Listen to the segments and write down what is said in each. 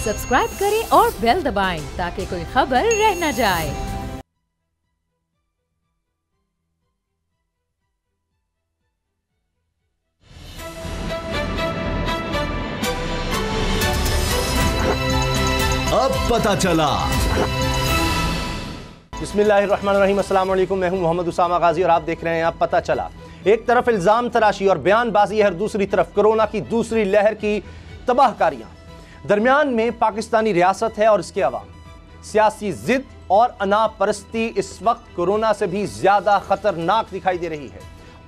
Subscribe करें और bell दबाएं ताकि कोई खबर रह न जाए। अब पता चला। बिस्मिल्लाहिर्रहमानिर्रहीम, अस्सलाम वालेकुम। मैं हूं मोहम्मद उसामा गाजी और आप देख रहे हैं अब पता चला। एक तरफ इल्जाम तराशी और बयानबाजी है और दूसरी तरफ कोरोना की दूसरी लहर की तबाहकारियां। दरमियान में पाकिस्तानी रियासत है और इसके अवाम। सियासी जिद और अनापरस्ती इस वक्त कोरोना से भी ज्यादा खतरनाक दिखाई दे रही है।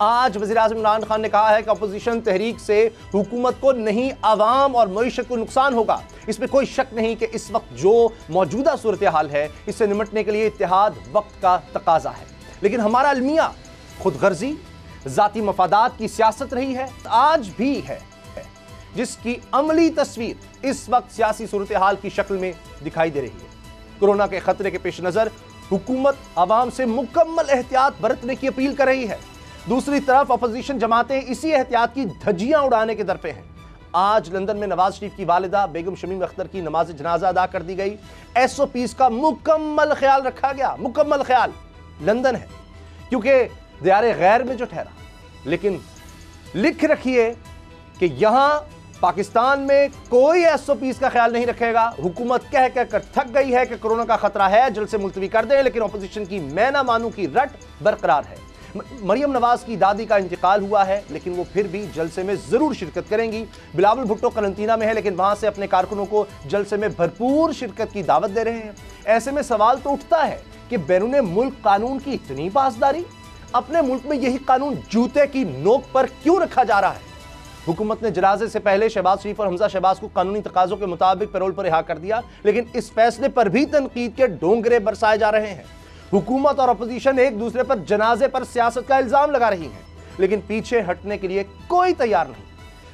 आज वज़ीर-ए-आज़म इमरान खान ने कहा है कि अपोजिशन तहरीक से हुकूमत को नहीं, आवाम और मईशत को नुकसान होगा। इसमें कोई शक नहीं कि इस वक्त जो मौजूदा सूरत हाल है इससे निमटने के लिए इत्तेहाद वक्त का तकाजा है। लेकिन हमारा अलमिया खुदगर्जी, जाती मफादात की सियासत रही है, आज भी है, जिसकी अमली तस्वीर इस वक्त सियासी सूरत हाल की शक्ल में दिखाई दे रही है। कोरोना के खतरे के पेश नजर हुकूमत आवाम से मुकम्मल एहतियात बरतने की अपील कर रही है। दूसरी तरफ अपोजिशन जमातें इसी एहतियात की धज्जियां उड़ाने के दरपे हैं। आज लंदन में नवाज शरीफ की वालिदा बेगम शमीम अख्तर की नमाज जनाजा अदा कर दी गई। SOPs का मुकम्मल ख्याल रखा गया। मुकम्मल ख्याल लंदन है क्योंकि दियारे गैर में जो ठहरा, लेकिन लिख रखिए कि यहां पाकिस्तान में कोई SOPs का ख्याल नहीं रखेगा। हुकूमत कह कर थक गई है कि कोरोना का खतरा है, जल्द से मुलतवी कर दें, लेकिन अपोजिशन की मैं ना मानू की रट बरकरार है। मरियम नवाज की दादी का इंतकाल हुआ है, लेकिन वो फिर भी जलसे में जरूर शिरकत करेंगी। बिलावल भुट्टो करंतना में है, लेकिन वहां से अपने कारकुनों को जलसे में भरपूर शिरकत की दावत दे रहे हैं। ऐसे में सवाल तो उठता है कि बैरूने मुल्क कानून की इतनी पासदारी, अपने मुल्क में यही कानून जूते की नोक पर क्यों रखा जा रहा है? हुकूमत ने जनाजे से पहले शहबाज शरीफ और हमजा शहबाज को कानूनी तकाजों के मुताबिक पैरोल पर रिहा कर दिया, लेकिन इस फैसले पर भी तनकीद के डोंगरे बरसाए जा रहे हैं। हुकूमत और अपोजिशन एक दूसरे पर जनाजे पर सियासत का इल्जाम लगा रही है, लेकिन पीछे हटने के लिए कोई तैयार नहीं।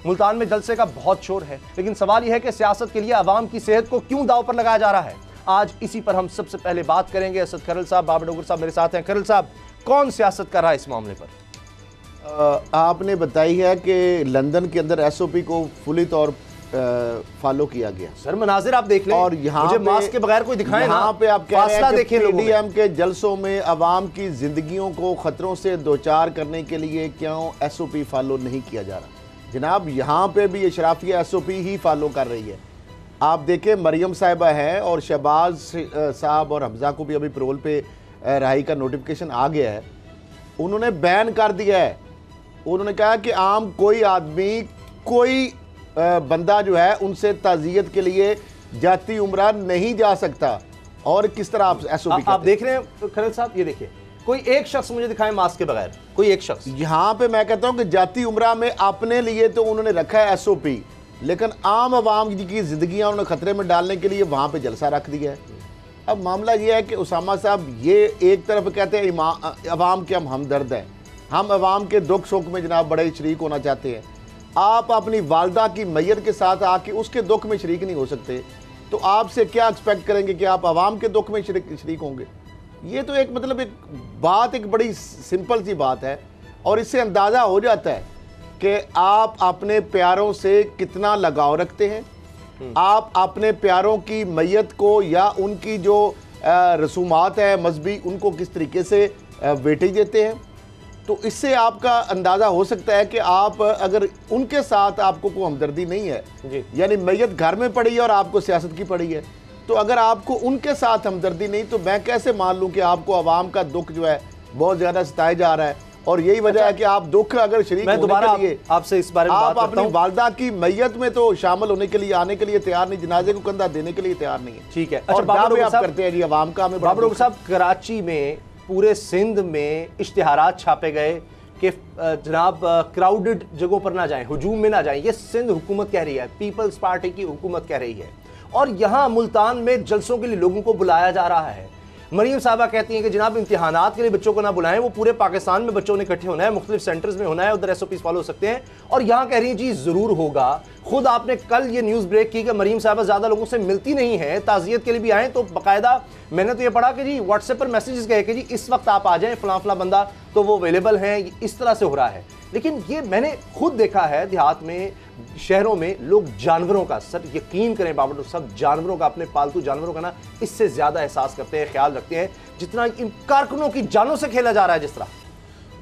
मुल्तान में जलसे का बहुत शोर है, लेकिन सवाल यह है कि सियासत के लिए आवाम की सेहत को क्यों दांव पर लगाया जा रहा है। आज इसी पर हम सबसे पहले बात करेंगे। असद खरल साहब, बाबर डोगर साहब मेरे साथ हैं। खरल साहब, कौन सियासत कर रहा है इस मामले पर? आपने बताई है कि लंदन के अंदर SOP को फुली तौर फॉलो किया गया। सर मनाजिर आप देख लें, और यहाँ मुझे मास्क के बगैर कोई दिखाए ना। यहाँ पे आप कह रहे हैं कि PDM के जलसों में अवाम की जिंदगियों को खतरों से दोचार करने के लिए क्यों SOP फॉलो नहीं किया जा रहा? जनाब, यहाँ पे भी अशराफिया SOP ही फॉलो कर रही है। आप देखें, मरियम साहिबा है और शहबाज साहब और हमजा को भी अभी पैरोल पे रहाई का नोटिफिकेशन आ गया है। उन्होंने बैन कर दिया है। उन्होंने कहा कि आम कोई आदमी, कोई बंदा जो है उनसे ताज़ियत के लिए जाती उम्रा नहीं जा सकता। और किस तरह आप SOP आप देख रहे हैं खरल साहब, ये देखिए, कोई एक शख्स मुझे दिखाए मास्क के बगैर, कोई एक शख्स। यहाँ पे मैं कहता हूँ कि जाती उम्रा में अपने लिए तो उन्होंने रखा है SOP, लेकिन आम आवाम की जिंदगियाँ उन्होंने खतरे में डालने के लिए वहाँ पे जलसा रख दिया है। अब मामला ये है कि उसामा साहब, ये एक तरफ कहते हैं अवाम के हम हमदर्द हैं, हम अवाम के दुख सुख में जनाब बड़े शरीक होना चाहते हैं। आप अपनी वालदा की मैयत के साथ आके उसके दुख में शरीक नहीं हो सकते, तो आपसे क्या एक्सपेक्ट करेंगे कि आप आवाम के दुख में शरीक होंगे? ये तो एक मतलब एक बात, एक बड़ी सिंपल सी बात है, और इससे अंदाज़ा हो जाता है कि आप अपने प्यारों से कितना लगाव रखते हैं। आप अपने प्यारों की मैयत को या उनकी जो रसूमात है मजहबी, उनको किस तरीके से वेटेज देते हैं। तो इससे आपका अंदाज़ा हो सकता है कि आप अगर उनके साथ आपको कोई हमदर्दी नहीं है, यानी मैयत घर में पड़ी है और आपको सियासत की पड़ी है, तो अगर आपको उनके साथ हमदर्दी नहीं, तो मैं कैसे मान लूँ कि आपको आवाम का दुख जो है बहुत ज़्यादा सताया जा रहा है। और यही वजह है कि आप दुख अगर शरीक होने के लिए आपसे इस बारे में आप अपनी वालदा की मैयत में तो शामिल होने के लिए, आने के लिए तैयार नहीं, जनाजे को कंधा देने के लिए तैयार नहीं है। ठीक है। और दावे आप करते हैं जी आवाम का। हमें बाबर डोगर साहब, कराची में, पूरे सिंध में इश्तिहारात छापे गए कि जनाब क्राउडेड जगहों पर ना जाएं, हुजूम में ना जाएं। ये सिंध हुकूमत कह रही है, पीपल्स पार्टी की हुकूमत कह रही है। और यहाँ मुल्तान में जलसों के लिए लोगों को बुलाया जा रहा है। मरियम साहबा कहती हैं कि जनाब इम्तिहानात के लिए बच्चों को ना बुलाएं, वो पूरे पाकिस्तान में बच्चों ने इकट्ठे होना है, मुख्तलिफ सेंटर्स में होना है, उधर SOPs फॉलो हो सकते हैं। और यहाँ कह रही हैं जी ज़रूर होगा। खुद आपने कल ये न्यूज़ ब्रेक की कि मरियम साहबा ज़्यादा लोगों से मिलती नहीं है, ताज़ियत के लिए भी आएँ, तो बाकायदा मैंने तो ये पढ़ा कि जी व्हाट्सएप पर मैसेजेस गए कि जी इस वक्त आप आ जाएँ, फलां फलां बंदा तो वो अवेलेबल हैं, इस तरह से हो रहा है। लेकिन ये मैंने खुद देखा है देहात में, शहरों में लोग जानवरों का, सर यकीन करें बाबा, सब जानवरों का, अपने पालतू जानवरों का ना इससे ज्यादा एहसास करते हैं, ख्याल रखते हैं, जितना इन कारकुनों की जानों से खेला जा रहा है। जिस तरह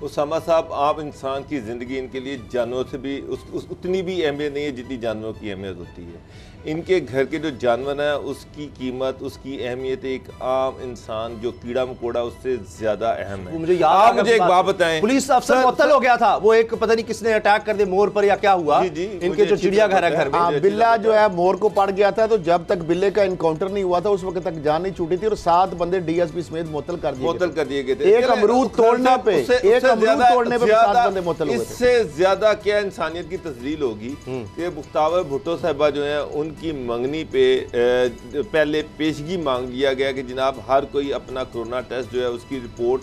उसामा साहब, आप इंसान की ज़िंदगी इनके लिए जानवरों से भी उतनी भी अहमियत नहीं है जितनी जानवरों की अहमियत होती है। इनके घर के जो जानवर हैं उसकी कीमत, उसकी अहमियत एक आम इंसान जो कीड़ा मकोड़ा उससे ज़्यादा अहम है। मुझे याद, आप मुझे एक बात बताएं, पुलिस अफसर मुअत्तल हो गया था, वो एक पता नहीं किसने अटैक कर दिया मोर पर या क्या हुआ। जी, इनके जो चिड़ियाघर है घर में, बिल्ला जो है मोर को पड़ गया था, तो जब तक बिल्ले का इनकाउंटर नहीं हुआ था उस वक्त तक जान नहीं छूटी थी और 7 बंदे डीएसपी समेत मुअत्तल कर दिए गए थे। एक अमरूद तोड़ने पे, एक अमरूद तोड़ने पे 7 बंदे मुअत्तल हुए थे। इससे ज्यादा क्या इंसानियत की तस्लील होगी कि मुख्तार भुट्टो साहिबा जो है उनकी मंगनी पे पहले पेशगी मांग लिया गया कि जनाब हर कोई अपना कोरोना टेस्ट जो है उसकी रिपोर्ट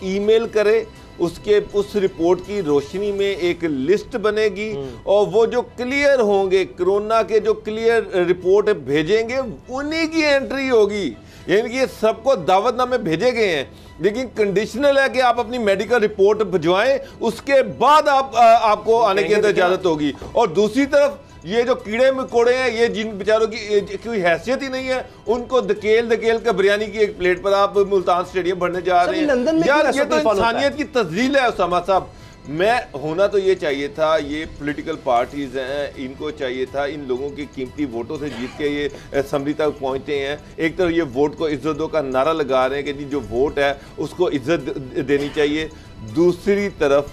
ईमेल करे, उसके उस रिपोर्ट की रोशनी में एक लिस्ट बनेगी और वो जो क्लियर होंगे, कोरोना के जो क्लियर रिपोर्ट भेजेंगे उन्हीं की एंट्री होगी। यानी कि सबको दावतनामे भेजे गए हैं, लेकिन कंडीशनल है कि आप अपनी मेडिकल रिपोर्ट भिजवाएं, उसके बाद आपको आने की इजाजत होगी। और दूसरी तरफ ये जो कीड़े मकोड़े हैं, ये जिन बेचारों की कोई हैसियत ही नहीं है, उनको धकेल कर बिरयानी की एक प्लेट पर आप मुल्तान स्टेडियम भरने जा रहे हैं। यार ये तो इंसानियत की तस्लील है उसामा साहब। मैं होना तो ये चाहिए था, ये पॉलिटिकल पार्टीज हैं, इनको चाहिए था इन लोगों के कीमती वोटों से जीत के ये असम्बली तक पहुंचते हैं। एक तरफ ये वोट को इज्जत दो का नारा लगा रहे हैं कि जी जो वोट है उसको इज्जत देनी चाहिए, दूसरी तरफ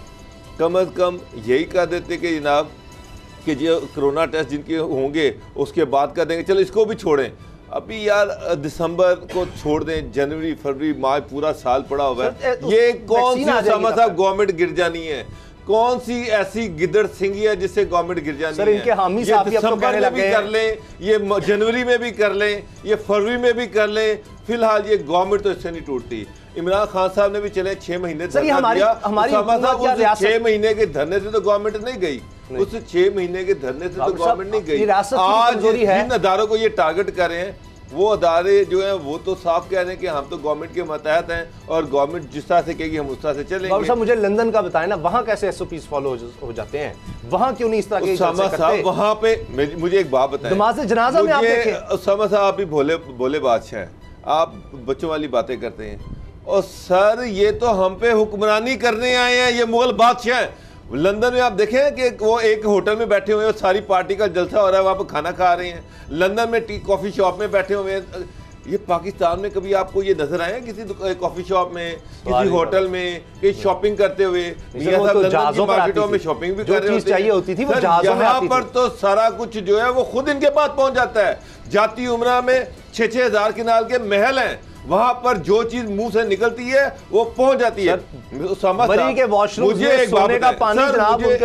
कम अज़ कम यही कह देते कि जनाब कि जो कोरोना टेस्ट जिनके होंगे उसके बाद कर देंगे, चलो इसको भी छोड़ें। अभी यार दिसंबर को छोड़ दें, जनवरी फरवरी मार्च पूरा साल पड़ा हुआ है। ये कौन सी साहब गवर्नमेंट गिर जानी है? कौन सी ऐसी गिदड़ सिंगी है जिससे गवर्नमेंट गिर जानी है? इनके हामी साहब भी दिसंबर में भी कर लें, ये जनवरी में भी कर लें, ये फरवरी में भी कर लें, फिलहाल ये गवर्नमेंट तो इससे नहीं टूटती। इमरान खान साहब ने भी चले 6 महीने हमारी 6 महीने के धरने से तो गवर्नमेंट नहीं गई, उस 6 महीने के धरने से तो गवर्नमेंट नहीं गई। आज जिन अदारों को ये टारगेट कर रहे हैं वो अदारे जो हैं वो तो साफ कह रहे हैं कि हम तो गवर्नमेंट के मतहत हैं और गवर्नमेंट जिस तरह से कहेगी हम उस तरह से चलेंगे। साहब मुझे लंदन का बताएं ना, वहाँ कैसे एसओपीज फॉलो हो जाते हैं, वहाँ क्यों नहीं इस तरह के साहब? वहाँ पे मुझे एक बात बताएं, नमाज़े जनाजा में आप देखें, साहब आप भी भोले बादशाह हैं, आप बच्चों वाली बातें करते हैं। और सर ये तो हम पे हुक्मरानी करने आए हैं, ये मुगल बादशाह हैं। लंदन में आप देखें कि वो एक होटल में बैठे हुए हैं, सारी पार्टी का जलसा हो रहा है, वहाँ पर खाना खा रहे हैं। लंदन में टी कॉफ़ी शॉप में बैठे हुए हैं। ये पाकिस्तान में कभी आपको ये नजर आए किसी कॉफ़ी शॉप में, किसी होटल में, कहीं शॉपिंग करते हुए? मार्केटों में शॉपिंग भी कर रहे होते थे। यहाँ पर तो सारा कुछ जो है वो खुद इनके पास पहुंच जाता है। जाती उम्रा में 6-6 हज़ार किनाल के महल हैं, वहां पर जो चीज मुंह से निकलती है वो पहुंच जाती है।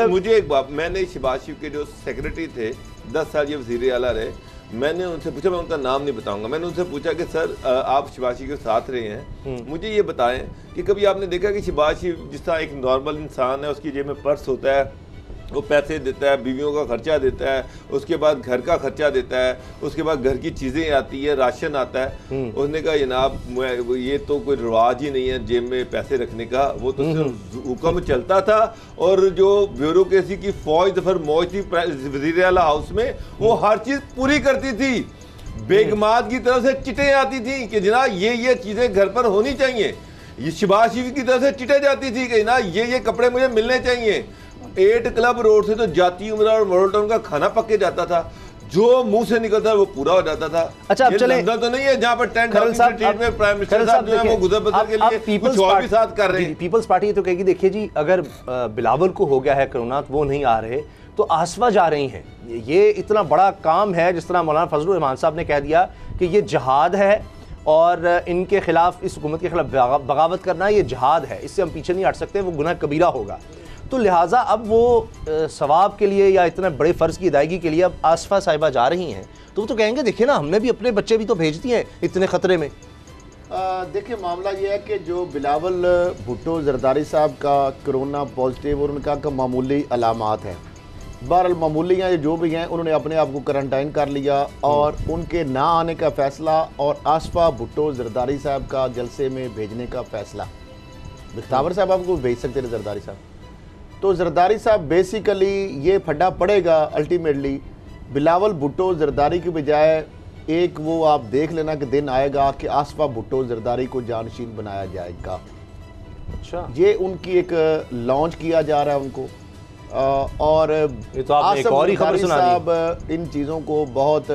मुझे एक बात, मैंने शहबाज शरीफ के जो सेक्रेटरी थे 10 साल ये वज़ीर आला रहे, मैंने उनसे पूछा, मैं उनका नाम नहीं बताऊंगा, मैंने उनसे पूछा कि सर आप शहबाज शरीफ के साथ रहे हैं, मुझे ये बताएं कि कभी आपने देखा कि शहबाज शरीफ जिस तरह एक नॉर्मल इंसान है, उसकी जेब में पर्स होता है, वो पैसे देता है, बीवियों का खर्चा देता है, उसके बाद घर का खर्चा देता है, उसके बाद घर की चीज़ें आती है, राशन आता है। उसने कहा जनाब ये तो कोई रिवाज ही नहीं है जेब में पैसे रखने का, वो तो सिर्फ हुक्म चलता था। और जो ब्यूरोक्रेसी की फौज दफर मौज थी वज़ीर आला हाउस में, वो हर चीज़ पूरी करती थी। बेगमात की तरफ से चिटें आती थी कि जनाब ये चीज़ें घर पर होनी चाहिए। ये शहबाज शरीफ की तरफ से चिटें जाती थी कि ना ये कपड़े मुझे मिलने चाहिए। 8 क्लब रोड से तो जाती उम्रा और मॉडल टाउन का खाना पक के जाता था, जो मुंह से निकलता वो पूरा हो जाता था। अच्छा अब चले, तो नहीं है जहां पर टेंट में प्राइम मिनिस्टर साहब जो है वो गुजर बसर के लिए कुछ और भी साथ कर रहे हैं। पीपल्स पार्टी तो कहेगी देखिए जी, अगर बिलावल को हो गया है कोरोना तो वो नहीं आ रहे, तो आसफा जा रही हैं। ये इतना बड़ा काम है, जिस तरह मौलाना फजलुर रहमान साहब ने कह दिया कि ये जहाद है और इनके खिलाफ, इस हुकूमत के खिलाफ बगावत करना ये जहाद है, इससे हम पीछे नहीं हट सकते, वो गुनाह कबीरा होगा। तो लिहाजा अब वो सवाब के लिए या इतने बड़े फ़र्ज़ की अदायगी के लिए अब आसफा साहिबा जा रही हैं, तो वो तो कहेंगे देखिए ना हमने भी अपने बच्चे भी तो भेज दिए हैं इतने ख़तरे में। देखिए मामला ये है कि जो बिलावल भुट्टो जरदारी साहब का कोरोना पॉजिटिव और उनका मामूली अलामात है, बहरहाल मामूली हैं जो भी हैं, उन्होंने अपने आप को क्वारंटाइन कर लिया और उनके ना आने का फ़ैसला और आसफा भुट्टो जरदारी साहब का जलसे में भेजने का फ़ैसला, मुख्तार साहब आपको भेज सकते हैं जरदारी साहब। तो जरदारी साहब बेसिकली ये फड्डा पड़ेगा अल्टीमेटली बिलावल भुट्टो जरदारी की बजाय एक वो आप देख लेना कि दिन आएगा कि आसफा भुट्टो जरदारी को जानशीन बनाया जाएगा। अच्छा, ये उनकी एक लॉन्च किया जा रहा है उनको। और ये तो आपने एक और ही खबर सुना दी। साहब इन चीज़ों को बहुत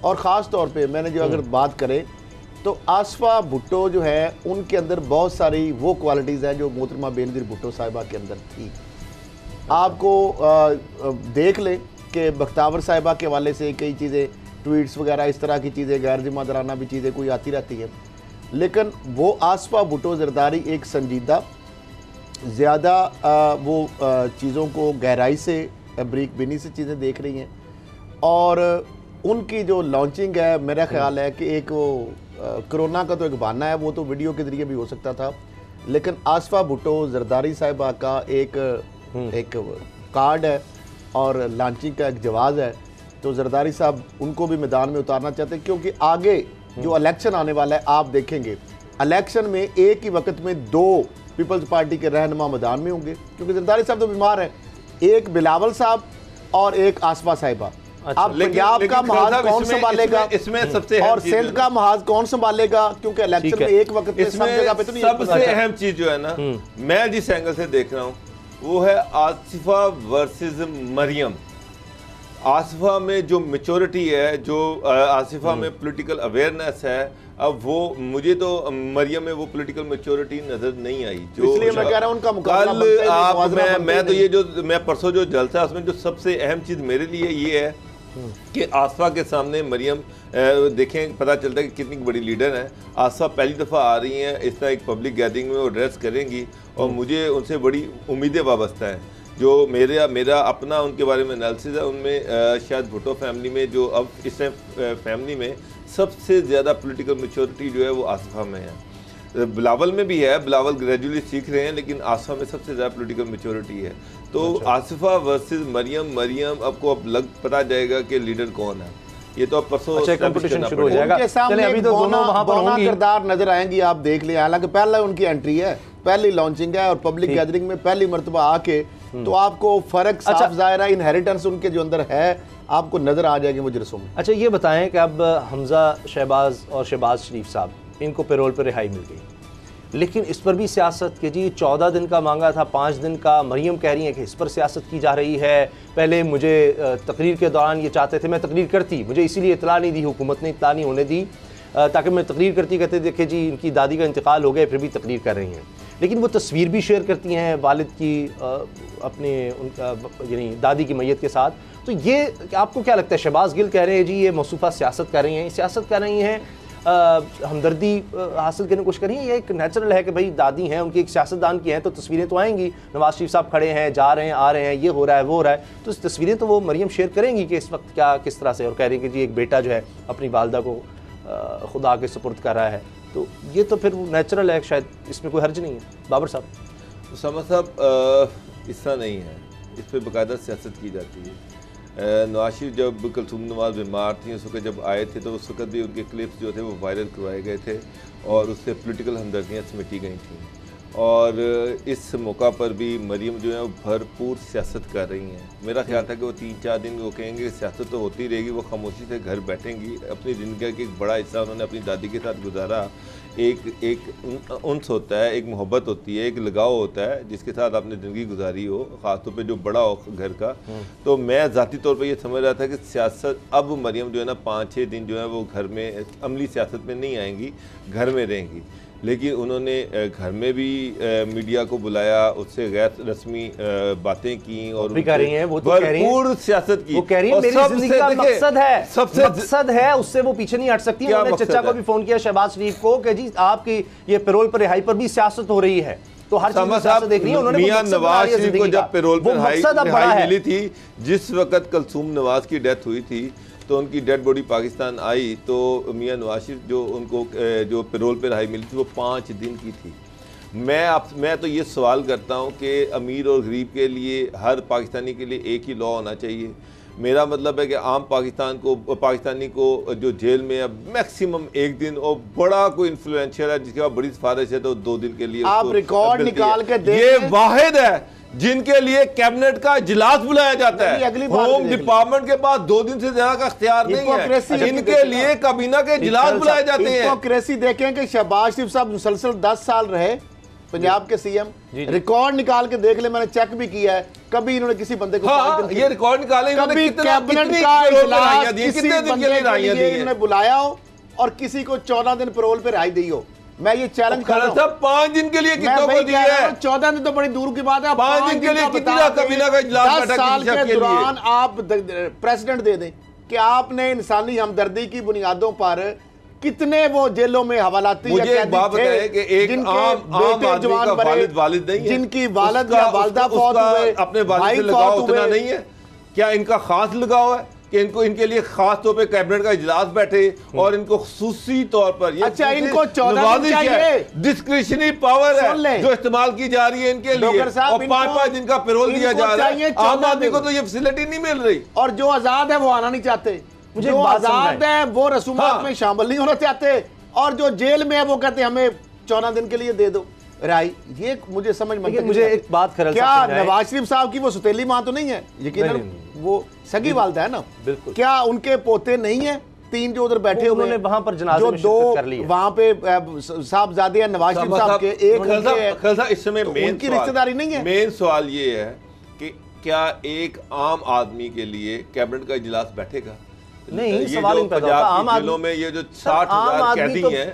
और ख़ास तौर पे मैंने जो अगर बात करें तो आसफा भुट्टो जो है उनके अंदर बहुत सारी वो क्वालिटीज़ हैं जो मोहतरमा बेनज़ीर भुट्टो साहिबा के अंदर थी। आपको देख लें कि बख्तावर साहिबा के हवाले से कई चीज़ें ट्वीट्स वगैरह इस तरह की चीज़ें गैर जिम्मेदाराना भी चीज़ें कोई आती रहती है, लेकिन वो आसफा भुट्टो जरदारी एक संजीदा ज़्यादा वो चीज़ों को गहराई से बरीक बिनी से चीज़ें देख रही हैं। और उनकी जो लॉन्चिंग है मेरा ख्याल है कि एक वो कोरोना का तो एक बहाना है, वो तो वीडियो के ज़रिए भी हो सकता था, लेकिन आसफा भुट्टो जरदारी साहिबा का एक कार्ड है और लॉन्चिंग का एक जवाज़ है। तो जरदारी साहब उनको भी मैदान में उतारना चाहते हैं, क्योंकि आगे जो इलेक्शन आने वाला है आप देखेंगे इलेक्शन में एक ही वक्त में 2 पीपल्स पार्टी के रहनुमा मैदान में होंगे, क्योंकि जरदारी साहब तो बीमार हैं, एक बिलावल साहब और एक आसफा साहिबा। अब पंजाब का महाज कौन संभालेगा इसमें सबसे और सिंध का महाज कौन संभालेगा, क्योंकि इलेक्शन में एक वक्त में सब जगह पे तो नहीं। सबसे अहम चीज जो है ना मैं जिस एंगल से देख रहा हूँ वो है आसिफा वर्सेस मरियम। आसिफा में जो मैच्योरिटी है, जो आसिफा में पॉलिटिकल अवेयरनेस है, अब वो मुझे तो मरियम में वो पॉलिटिकल मैच्योरिटी नजर नहीं आई। जो इसलिए मैं कह रहा हूं उनका मुकाबला कल आप मैं तो ये जो मैं परसों जो जलसा है उसमें जो सबसे अहम चीज मेरे लिए ये है कि आसफा के सामने मरियम देखें पता चलता है कि कितनी बड़ी लीडर है। आसफा पहली दफ़ा आ रही हैं, इस तरह एक पब्लिक गैदरिंग में वो एड्रेस करेंगी और मुझे उनसे बड़ी उम्मीदें वाबस्ता हैं। जो मेरा अपना उनके बारे में एनालिसिस है उनमें शायद भुट्टो फैमिली में जो अब इस टाइम फैमिली में सबसे ज़्यादा पॉलिटिकल मैच्योरिटी जो है वो आसफा में है। बिलावल में भी है, बिलावल ग्रेजुअली सीख रहे हैं, लेकिन आसफा में सबसे ज़्यादा पॉलिटिकल मैच्योरिटी है। तो आसिफा वर्सेस मरियम आपको अब पता जाएगा कि लीडर कौन है। ये तो अब परसों कंपटीशन शुरू हो जाएगा। उनके सामने अभी तो दोनों वहां पर किरदार नजर आएंगी, आप देख लें। हालांकि पहला उनकी एंट्री है, पहली लॉन्चिंग है और पब्लिक गैदरिंग में पहली मर्तबा आके तो आपको फर्क साफ जाहिर है, इनहेरिटेंस उनके जो अंदर है आपको नजर आ जाएगी मुजरिसों में। अच्छा ये बताएं कि अब हमजा शहबाज और शहबाज शरीफ साहब इनको पैरोल पर रिहाई मिल गई, लेकिन इस पर भी सियासत के जी 14 दिन का मांगा था, 5 दिन का। मरियम कह रही है कि इस पर सियासत की जा रही है। पहले मुझे तकरीर के दौरान ये चाहते थे मैं तकरीर करती, मुझे इसीलिए इतला नहीं दी, हुकूमत ने इतला नहीं होने दी ताकि मैं तकरीर करती। कहते देखे जी इनकी दादी का इंतकाल हो गया, फिर भी तकरीर कर रही हैं। लेकिन वो तस्वीर भी शेयर करती हैं वालिद की अपने उनका यानी दादी की मैयत के साथ। तो ये आपको क्या लगता है? शहबाज गिल कह रहे हैं जी ये मौसूफा सियासत कर रही हैं, सियासत कर रही हैं, हमदर्दी हासिल करने की कोशिश करी है। ये एक नेचुरल है कि भाई दादी हैं, उनकी एक सियासतदान की हैं तो तस्वीरें तो आएंगी। नवाज शरीफ साहब खड़े हैं, जा रहे हैं, आ रहे हैं, ये हो रहा है, वो हो रहा है, तो इस तस्वीरें तो वो मरियम शेयर करेंगी कि इस वक्त क्या किस तरह से, और कह रही है कि जी एक बेटा जो है अपनी वालदा को खुदा के सुपुर्द कर रहा है। तो ये तो फिर नेचुरल है, शायद इसमें कोई हर्ज नहीं है। बाबर साहब उसामा साहब इस तरह नहीं है, इस पर बाकायदा सियासत की जाती है। नवाज शरीफ जब कुलसूम नवाज बीमार थी उस वक्त जब आए थे तो उस वक्त भी उनके क्लिप्स जो थे वो वायरल करवाए गए थे और उससे पॉलिटिकल हमदर्दियाँ समेटी गई थी। और इस मौका पर भी मरियम जो है वो भरपूर सियासत कर रही हैं। मेरा ख्याल था कि वो 3-4 दिन वो कहेंगे सियासत तो होती रहेगी, वो खामोशी से घर बैठेंगी। अपनी ज़िंदगी का एक बड़ा हिस्सा उन्होंने अपनी दादी के साथ गुजारा। एक उन्स होता है, एक मोहब्बत होती है, एक लगाव होता है जिसके साथ आपने ज़िंदगी गुजारी हो, ख़ासतौर पे जो बड़ा हो घर का। तो मैं ज़ाती तौर पे ये समझ रहा था कि सियासत अब मरियम जो है ना 5-6 दिन जो है वो घर में अमली सियासत में नहीं आएंगी, घर में रहेंगी। लेकिन उन्होंने घर में भी मीडिया को बुलाया, उससे गैर रस्मी बातें की और भरपूर सियासत की। वो कह रही है मेरी जिंदगी का मकसद है, मकसद है, उससे वो पीछे नहीं हट सकती। उन्होंने चचा को भी फोन किया, शहबाज शरीफ को, कि जी आपकी ये पैरोल पर रिहाई पर भी सियासत हो रही है, तो हर चीज सियासत देख रही है। उन्होंने मियां नवाज शरीफ को जब पैरोल पर रिहाई मिली थी, जिस वक्त कुलसूम नवाज की डेथ हुई थी तो उनकी डेड बॉडी पाकिस्तान आई तो मियां नवाज शरीफ जो उनको जो पैरोल पे रिहाई मिली थी वो 5 दिन की थी। मैं तो ये सवाल करता हूँ कि अमीर और गरीब के लिए, हर पाकिस्तानी के लिए एक ही लॉ होना चाहिए। मेरा मतलब है कि आम पाकिस्तानी को जो जेल में अब मैक्सिमम एक दिन और बड़ा कोई इन्फ्लुएंशियल है जिसके बाद बड़ी सिफारिश है तो 2 दिन के लिए आप रिकॉर्ड निकाल के ये वाहिद है जिनके लिए कैबिनेट का इजलास बुलाया जाता है। होम डिपार्टमेंट के पास 2 दिन से ज्यादा का इख्तियार नहीं है, इनके लिए काबीना के इजलास बुलाए जाते हैं। हिपोक्रेसी देखें कि शहबाज शरीफ साहब मुसलसल 10 साल रहे पंजाब के सीएम, रिकॉर्ड निकाल के देख ले, मैंने चेक भी किया है, कभी इन्होंने किसी बंदे को ये रिकॉर्ड निकाले, कभी कैबिनेट का इजलास किसी बंदे के लिए इन्होंने बुलाया हो और किसी को 14 दिन पैरोल पे रिहाई दी हो। मैं ये चैलेंज कर रहा हूं 5 दिन के लिए कितनों को दिया है? 14 दिन तो बड़ी दूर की बात है। 5 दिन के लिए कितना कबीला का इजलास 10 साल के दौरान आप प्रेसिडेंट दे दें कि आपने इंसानी हमदर्दी की बुनियादों पर कितने वो जेलों में हवालाती मुझे एक बात बताएं कि एक आम जवान वालिद नहीं है, जिनकी वालिद या वालिदा फौत हुए, अपने वालिद से लगाव उतना नहीं है, क्या इनका खास लगाव है कि इनको इनके लिए खास तौर पे कैबिनेट का इजलास बैठे और इनको खुसूसी तौर पर अच्छा इनको 14 दिन चाहिए, डिस्क्रिशनरी पावर है जो इस्तेमाल की जा रही है इनके लिए और 5-5 दिन का पैरोल दिया जा रहा है। आम आदमी को तो ये फैसिलिटी नहीं मिल रही और जो आजाद है वो आना नहीं चाहते, जो आजाद है वो रसूमात में शामिल नहीं होना चाहते और जो जेल में है वो कहते हमें 14 दिन के लिए दे दो राय। ये मुझे समझ में मुझे एक बात क्या नवाज शरीफ साहब की वो सौतेली मां तो नहीं है, यकीनन वो सगी वालदा है ना, बिल्कुल। क्या उनके पोते नहीं है 3 जो उधर बैठे हुए हैं वहां पर जनाजे में शिरकत कर ली है, वहां पे साहबजादे हैं नवाज शरीफ साहब के, एक इस समय उनकी रिश्तेदारी नहीं है। मेन सवाल ये है कि क्या एक आम आदमी के लिए कैबिनेट का इजलास बैठेगा? नहीं, सवाल इन पैदा होता आम जेलों में ये जो 60,000 कैदी हैं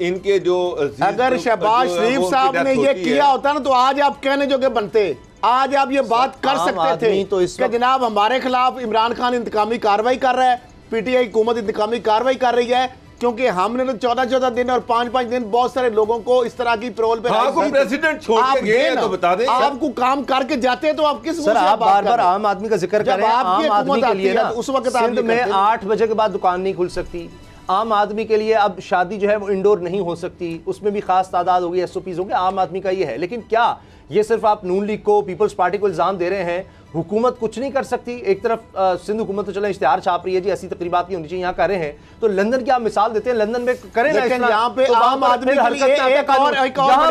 इनके जो अगर शहबाज शरीफ साहब ने ये किया होता ना तो आज आप कहने जोगे बनते, आज आप ये बात कर सकते थे तो कि जनाब हमारे खिलाफ इमरान खान इंतकामी कार्रवाई कर रहा है, पीटीआई हुकूमत इंतकामी कार्रवाई कर रही है क्योंकि हमने तो 14-14 दिन और 5-5 दिन बहुत सारे लोगों को इस तरह की पैरोल पे प्रेसिडेंट छोड़ के गए तो बता दें आपको काम करके जाते हैं तो आप किस सर आप बार-बार आम आदमी का जिक्र कर रहे हैं। आम आदमी के लिए ना उस वक्त सिंध में 8 बजे के बाद दुकान नहीं खुल सकती, आम आदमी के लिए अब शादी जो है वो इंडोर नहीं हो सकती, उसमें भी खास तादाद होगी, एसओपीज होंगे, आम आदमी का ये है। लेकिन क्या ये सिर्फ आप नून लीग को, पीपल्स पार्टी को इल्जाम दे रहे हैं? हुकूमत कुछ नहीं कर सकती? एक तरफ सिंध हुकूमत तो चले इश्तिहार छाप रही है जी ऐसी तकरीबात नहीं होनी चाहिए, यहाँ कर रहे हैं, तो लंदन की आप मिसाल देते हैं, लंदन में करें ना यहाँ पे तो आम आदमी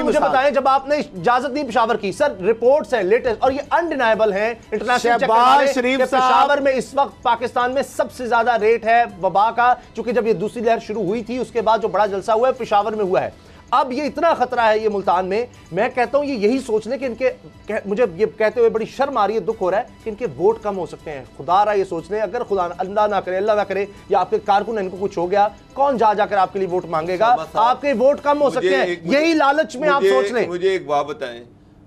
मुझे बताएं जब आपने इजाजत नहीं पेशावर की, सर रिपोर्ट्स हैं लेटेस्ट और ये अनडिनाइबल है इंटरनेशनल, पेशावर में इस वक्त पाकिस्तान में सबसे ज्यादा रेट है वबा का, चूंकि जब ये दूसरी लहर शुरू हुई थी उसके बाद जो बड़ा जलसा हुआ है पेशावर में हुआ है। अब ये इतना खतरा है ये मुल्तान में, मैं कहता हूं ये यही सोच लें कि इनके मुझे ये कहते हुए बड़ी शर्म आ रही है, दुख हो रहा है कि इनके वोट कम हो सकते हैं। खुदा रहा ये सोच लें, अगर खुदा अल्लाह ना करे, अल्लाह ना करे या आपके कारकुन इनको कुछ हो गया, कौन जाकर आपके लिए वोट मांगेगा? आपके वोट कम हो सकते हैं, यही लालच में आप सोच लें। मुझे एक बात बताएं,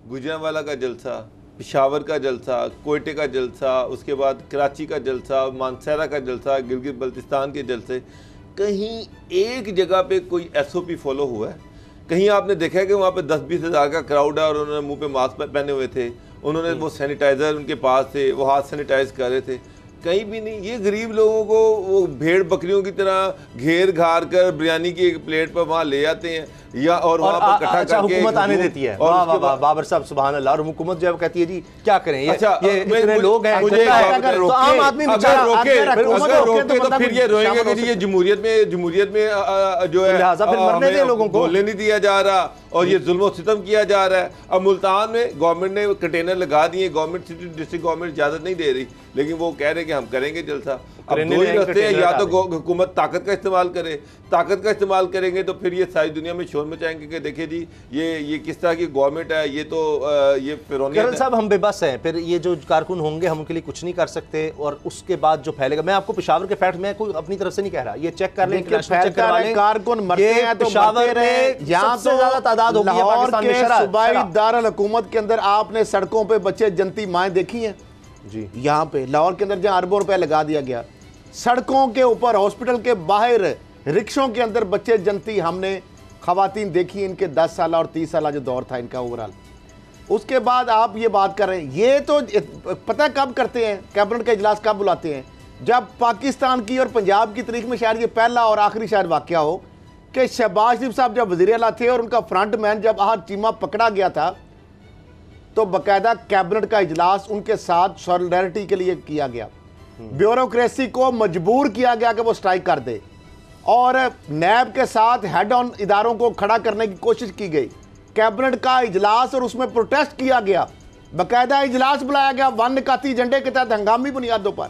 गुजरांवाला का जलसा, पिशावर का जलसा, कोयटे का जलसा, उसके बाद कराची का जलसा, मानसहरा का जलसा, गिलगित बल्तिस्तान के जलसे, कहीं एक जगह पे कोई एसओपी फॉलो हुआ है? कहीं आपने देखा है कि वहाँ पे 10-20 हज़ार का क्राउड है और उन्होंने मुंह पे मास्क पहने हुए थे, उन्होंने वो सैनिटाइज़र उनके पास थे, वो हाथ सैनिटाइज कर रहे थे? कहीं भी नहीं। ये गरीब लोगों को वो भेड़ बकरियों की तरह घेर घार कर बिरयानी की एक प्लेट पर वहाँ ले जाते हैं या और वहाँ पर इकट्ठा करके हुकूमत आने देती है। वाह वाह वाह बाबर साहब सुभान अल्लाह। और हुकूमत जो है कहती है जी क्या करें, ये इतने लोग हैं, तो आम आदमी रोके तो फिर ये रोएंगे कि ये जमहूरियत में जो है लिहाजा फिर मरने दें लोगों को, बोलने नहीं दिया जा रहा और ये जुल्म सितम किया जा रहा है। अब मुल्तान में गवर्नमेंट ने कंटेनर लगा दिए, गवर्नमेंट डिस्ट्रिक्ट गवर्नमेंट इजाजत नहीं दे रही, लेकिन वो कह रहे कि हम करेंगे जलसा। अब दो ही रास्ते हैं, या तो हुकूमत ताकत का इस्तेमाल करे, ताकत का इस्तेमाल करेंगे तो फिर ये सारी दुनिया में शोर मचाएंगे कि देखिए जी ये किस तरह की गवर्नमेंट है, ये तो ये फिरौनियत है। साहब हम बेबस हैं, फिर ये जो कारकुन होंगे हम उनके लिए कुछ नहीं कर सकते और उसके बाद जो फैलेगा, मैं आपको पेशावर के फैक्ट में कोई अपनी तरफ से नहीं कह रहा, ये चेक कर लें, कारकुन मरते हैं तो पेशावर में यहाँ से ज्यादा तादाद होगी पाकिस्तान में। सूबाई दारुल हुकूमत के अंदर आपने सड़कों पे बच्चे जनती माएँ देखी हैं जी? यहाँ पे लाहौर के अंदर जहाँ अरबों रुपए लगा दिया गया, सड़कों के ऊपर, हॉस्पिटल के बाहर, रिक्शों के अंदर बच्चे जनती हमने खवातीन देखी। इनके 10 साल और 30 साल जो दौर था इनका ओवरऑल। उसके बाद आप ये बात कर रहे हैं, ये तो पता कब करते हैं, कैबिनेट का इजलास कब बुलाते हैं? जब पाकिस्तान की और पंजाब की तारीख में शायद ये पहला और आखिरी शायद वाकया हो कि शहबाज शरीफ साहब जब वज़ीर आला थे और उनका फ्रंट मैन जब आहर चीमा पकड़ा गया था तो बाकायदा कैबिनेट का इजलास उनके साथ सॉलिडारिटी के लिए किया गया। ब्यूरोक्रेसी को मजबूर किया गया कि वो स्ट्राइक कर दे, और नैब के साथ हेड ऑन इदारों को खड़ा करने की कोशिश की गई। कैबिनेट का इजलास और उसमें प्रोटेस्ट किया गया, बाकायदा इजलास बुलाया गया वन-निकाती एजेंडे के तहत हंगामी बुनियादों पर,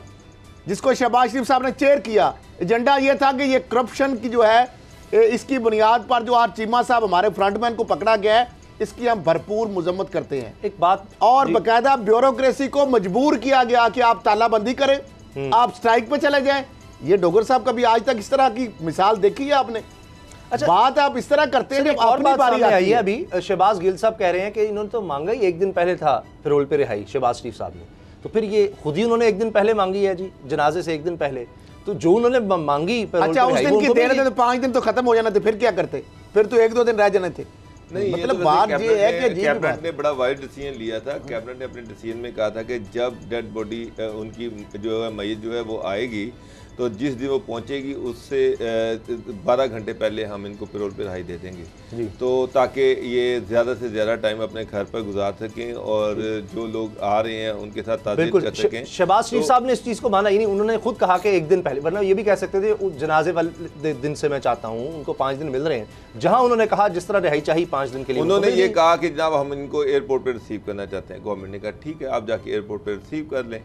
जिसको शहबाज शरीफ साहब ने चेयर किया। एजेंडा ये था कि ये करप्शन की जो है इसकी बुनियाद पर जो आज चीमा साहब हमारे फ्रंटमैन को पकड़ा गया है, इसकी हम भरपूर मजम्मत करते हैं। एक बात और बाकायदा ब्यूरोक्रेसी को मजबूर किया गया कि आप तालाबंदी करें, आप स्ट्राइक पे चले जाएं। ये डोगर साहब कभी आज तक इस तरह की मिसाल देखी है आपने? अच्छा, बात आप इस तरह करते हैं जब और अपनी बात बारी सामने आई आती है। है। अभी शहबाज गिल साहब कह रहे हैं कि इन्होंने तो मांगा ही एक दिन पहले था पैरोल पे रिहाई, शहबाज शरीफ साहब ने, तो फिर ये खुद ही उन्होंने एक दिन पहले मांगी है जी, जनाजे से एक दिन पहले। तो जो उन्होंने मांगी पैरोल अच्छा, पे उस रिहाई, दिन की उनको भी- देर है तो 5 दिन तो खत्म हो जाना थे, फिर क्या करते? फिर तो 1-2 दिन रह जाने थे। नहीं, मतलब बात ये है कि कैबिनेट ने बड़ा वाइड डिसीजन लिया था। कैबिनेट ने अपने डिसीजन में कहा था कि जब डेड बॉडी उनकी जो है मैयत जो है वो आएगी, तो जिस दिन वो पहुंचेगी उससे 12 घंटे पहले हम इनको पैरोल पे रिहाई दे देंगे, तो ताकि ये ज़्यादा से ज़्यादा टाइम अपने घर पर गुजार सकें और जो लोग आ रहे हैं उनके साथ ताज़ीम कर सकें। शहबाज शरीफ साहब ने इस चीज़ को माना ही नहीं, उन्होंने खुद कहा कि एक दिन पहले, वरना ये भी कह सकते थे उस जनाजे वाले दिन से मैं चाहता हूँ, उनको 5 दिन मिल रहे हैं, जहाँ उन्होंने कहा जिस तरह रिहाई चाहिए 5 दिन के लिए। उन्होंने ये कहा कि जनाब हम इनको एयरपोर्ट पर रिसीव करना चाहते हैं। गवर्नमेंट ने कहा ठीक है, आप जाके एयरपोर्ट पर रिसीव कर लें।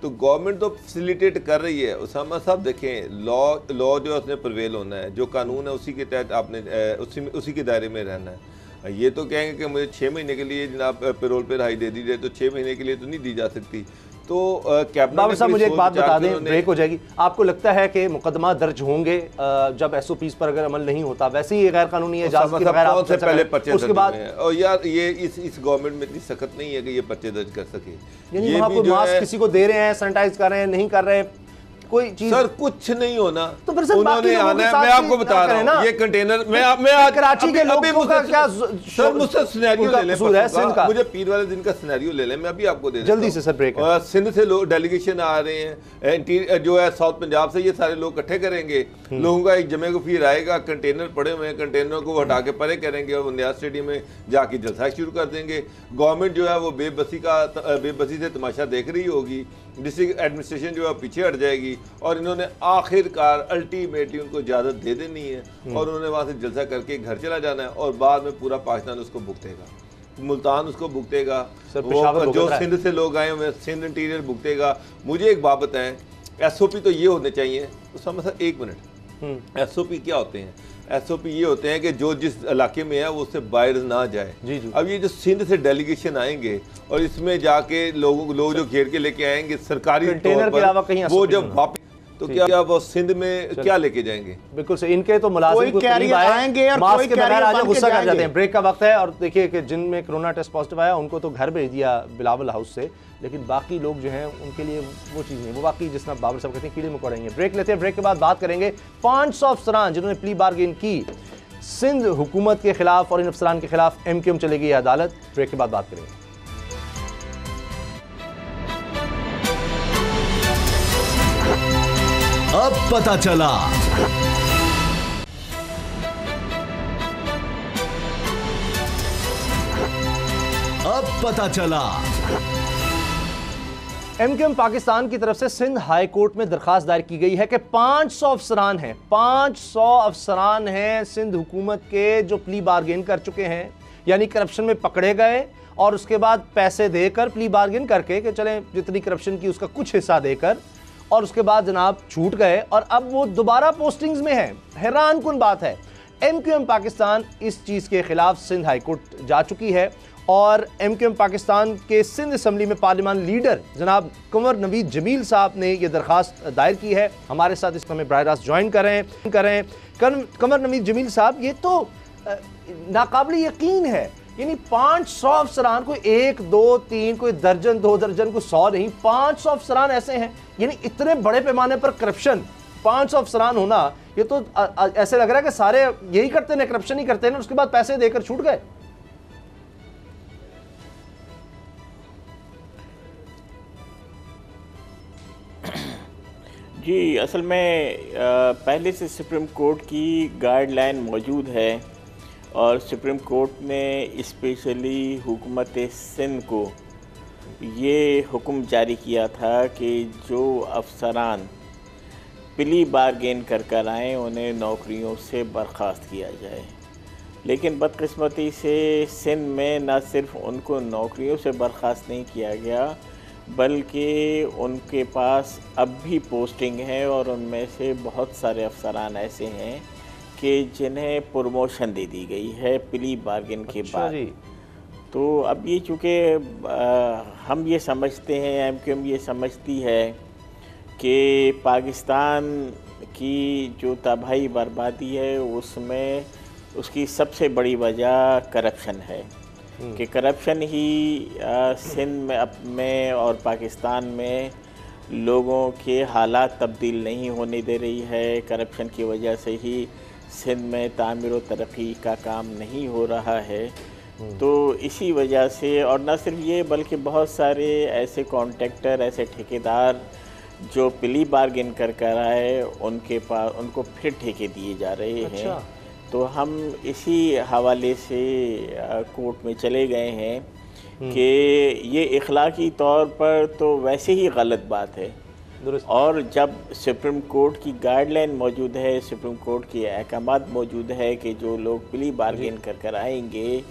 तो गवर्नमेंट तो फैसिलिटेट कर रही है। उसामा साहब देखें, लॉ जो है उसने प्रवेल होना है, जो कानून है उसी के तहत आपने उसी के दायरे में रहना है। ये तो कहेंगे कि मुझे 6 महीने के लिए जनाब पैरोल पे रिहाई दे दी जाए, तो 6 महीने के लिए तो नहीं दी जा सकती। तो कैबिनेट बाबर साहब मुझे एक बात बता दें, ब्रेक हो जाएगी। आपको लगता है कि मुकदमा दर्ज होंगे जब एसओपीज पर अगर अमल नहीं होता? वैसे ही गैर कानूनी इजाजत के बगैर आप पहले पर्चे उसके बाद, और यार ये इस गवर्नमेंट में इतनी सख्त नहीं है कि ये पर्चे दर्ज कर सके। यानी वहाँ पर मास्क किसी को दे रहे हैं, सैनिटाइज कर रहे हैं, नहीं कर रहे हैं, कोई चीज सर कुछ नहीं होना। तो फिर सर उन्होंने आना है, मैं आपको बता रहा हूँ, ये कंटेनर मैं आज कराची के लोगों का क्या सर मुझसे सिनेरियो ले लें, सिंध का, मुझे पीर वाले दिन का सिनेरियो ले लें, मैं अभी आपको दे जल्दी से सर ब्रेक। सिंध से लोग डेलीगेशन आ रहे हैं, जो है साउथ पंजाब से, ये सारे लोग इकट्ठे करेंगे, लोगों का एक जमे को फिर आएगा, कंटेनर पड़े हुए हैं, कंटेनरों को हटा के परे करेंगे और बुनियाद स्टेडियम में जाके जलसा शुरू कर देंगे। गवर्नमेंट जो है वो बेबसी से तमाशा देख रही होगी, डिस्ट्रिक्ट एडमिनिस्ट्रेशन जो है पीछे हट जाएगी, और इन्होंने आखिरकार अल्टीमेटली उनको इजाज़त दे देनी है और उन्होंने वहाँ से जलसा करके घर चला जाना है, और बाद में पूरा पाकिस्तान उसको भुगतेगा, मुल्तान उसको भुगतेगा, वो जो सिंध से लोग आए हुए सिंध इंटीरियर भुगतेगा। मुझे एक बात बताएं, एसओपी तो ये होने चाहिए, तो समझ 1 मिनट, एसओपी क्या होते हैं? एसओपी ये होते हैं कि जो जिस इलाके में है वो उससे बाहर ना जाए। जी जी। अब ये जो सिंध से डेलीगेशन आएंगे और इसमें जाके लोग जो घेर के लेके आएंगे सरकारी कंटेनर के अलावा कहीं, वो जब वापस, तो क्या वो सिंध में क्या लेके जाएंगे? बिल्कुल से इनके तो मुलाजिम को करीब आएंगे और मास्क के बगैर आज गुस्सा कर जाते हैं। ब्रेक का वक्त है, और देखिए कि जिनमें कोरोना टेस्ट पॉजिटिव आया उनको तो घर भेज दिया बिलावल हाउस से, लेकिन बाकी लोग जो हैं उनके लिए वो चीज़ नहीं, वो बाकी जिस तरह बाबर साहब कहते हैं कीड़े मकोड़े। ब्रेक लेते हैं, ब्रेक के बाद बात करेंगे 500 अफसरान जिन्होंने प्ली बार्गेन की सिंध हुकूमत के खिलाफ, और इन अफसरान के खिलाफ MQM चलेगी अदालत। ब्रेक के बाद बात करेंगे। अब पता चला। अब पता चला। MQM पाकिस्तान की तरफ से सिंध हाई कोर्ट में दरखास्त दायर की गई है कि 500 अफसरान हैं, 500 अफसरान हैं सिंध हुकूमत के जो प्ली बार्गेन कर चुके हैं, यानी करप्शन में पकड़े गए और उसके बाद पैसे देकर प्ली बार्गेन करके कि चलें जितनी करप्शन की उसका कुछ हिस्सा देकर, और उसके बाद जनाब छूट गए और अब वो दोबारा पोस्टिंग्स में हैं। हैरान कुन बात है। MQM पाकिस्तान इस चीज़ के खिलाफ सिंध हाई कोर्ट जा चुकी है, और MQM पाकिस्तान के सिंध असम्बली में पार्लियामान लीडर जनाब कंवर नवीद जमील साहब ने यह दरखास्त दायर की है। हमारे साथ इस समय बराह रास्त ज्वाइन कर रहे हैं कंवर नवीद जमील साहब। ये तो नाकाबिल यकीन है, यानी 500 अफसरान, कोई 1 2 3 कोई दर्जन 2 दर्जन कोई 100 नहीं, 500 अफसरान ऐसे हैं, यानी इतने बड़े पैमाने पर करप्शन, 500 अफसरान होना, ये तो ऐसे लग रहा है कि सारे यही करते हैं, करप्शन ही करते हैं, उसके बाद पैसे देकर छूट गए। जी, असल में पहले से सुप्रीम कोर्ट की गाइडलाइन मौजूद है, और सुप्रीम कोर्ट ने स्पेशली हुकूमत सिंध को ये हुक्म जारी किया था कि जो अफसरान प्ली बारगेन कर आएँ उन्हें नौकरियों से बर्खास्त किया जाए। लेकिन बदकिस्मती से सिंध में न सिर्फ उनको नौकरियों से बर्खास्त नहीं किया गया, बल्कि उनके पास अब भी पोस्टिंग है और उनमें से बहुत सारे अफसरान ऐसे हैं कि जिन्हें प्रमोशन दे दी गई है प्ली बारगेन के बाद। तो अब ये चूँकि हम ये समझते हैं, MQM ये समझती है कि पाकिस्तान की जो तबाही बर्बादी है उसमें उसकी सबसे बड़ी वजह करप्शन है कि करप्शन ही सिंध में और पाकिस्तान में लोगों के हालात तब्दील नहीं होने दे रही है। करप्शन की वजह से ही सिंध में तामीर व तरक्की का काम नहीं हो रहा है। तो इसी वजह से, और न सिर्फ ये बल्कि बहुत सारे ऐसे कॉन्ट्रैक्टर, ऐसे ठेकेदार जो प्ली बारगेन कर आए उनको फिर ठेके दिए जा रहे हैं। तो हम इसी हवाले से कोर्ट में चले गए हैं कि ये इखलाकी तौर पर तो वैसे ही गलत बात है, और जब सुप्रीम कोर्ट की गाइडलाइन मौजूद है, सुप्रीम कोर्ट की अहकामात मौजूद है कि जो लोग प्ली बारगेन कर आएंगे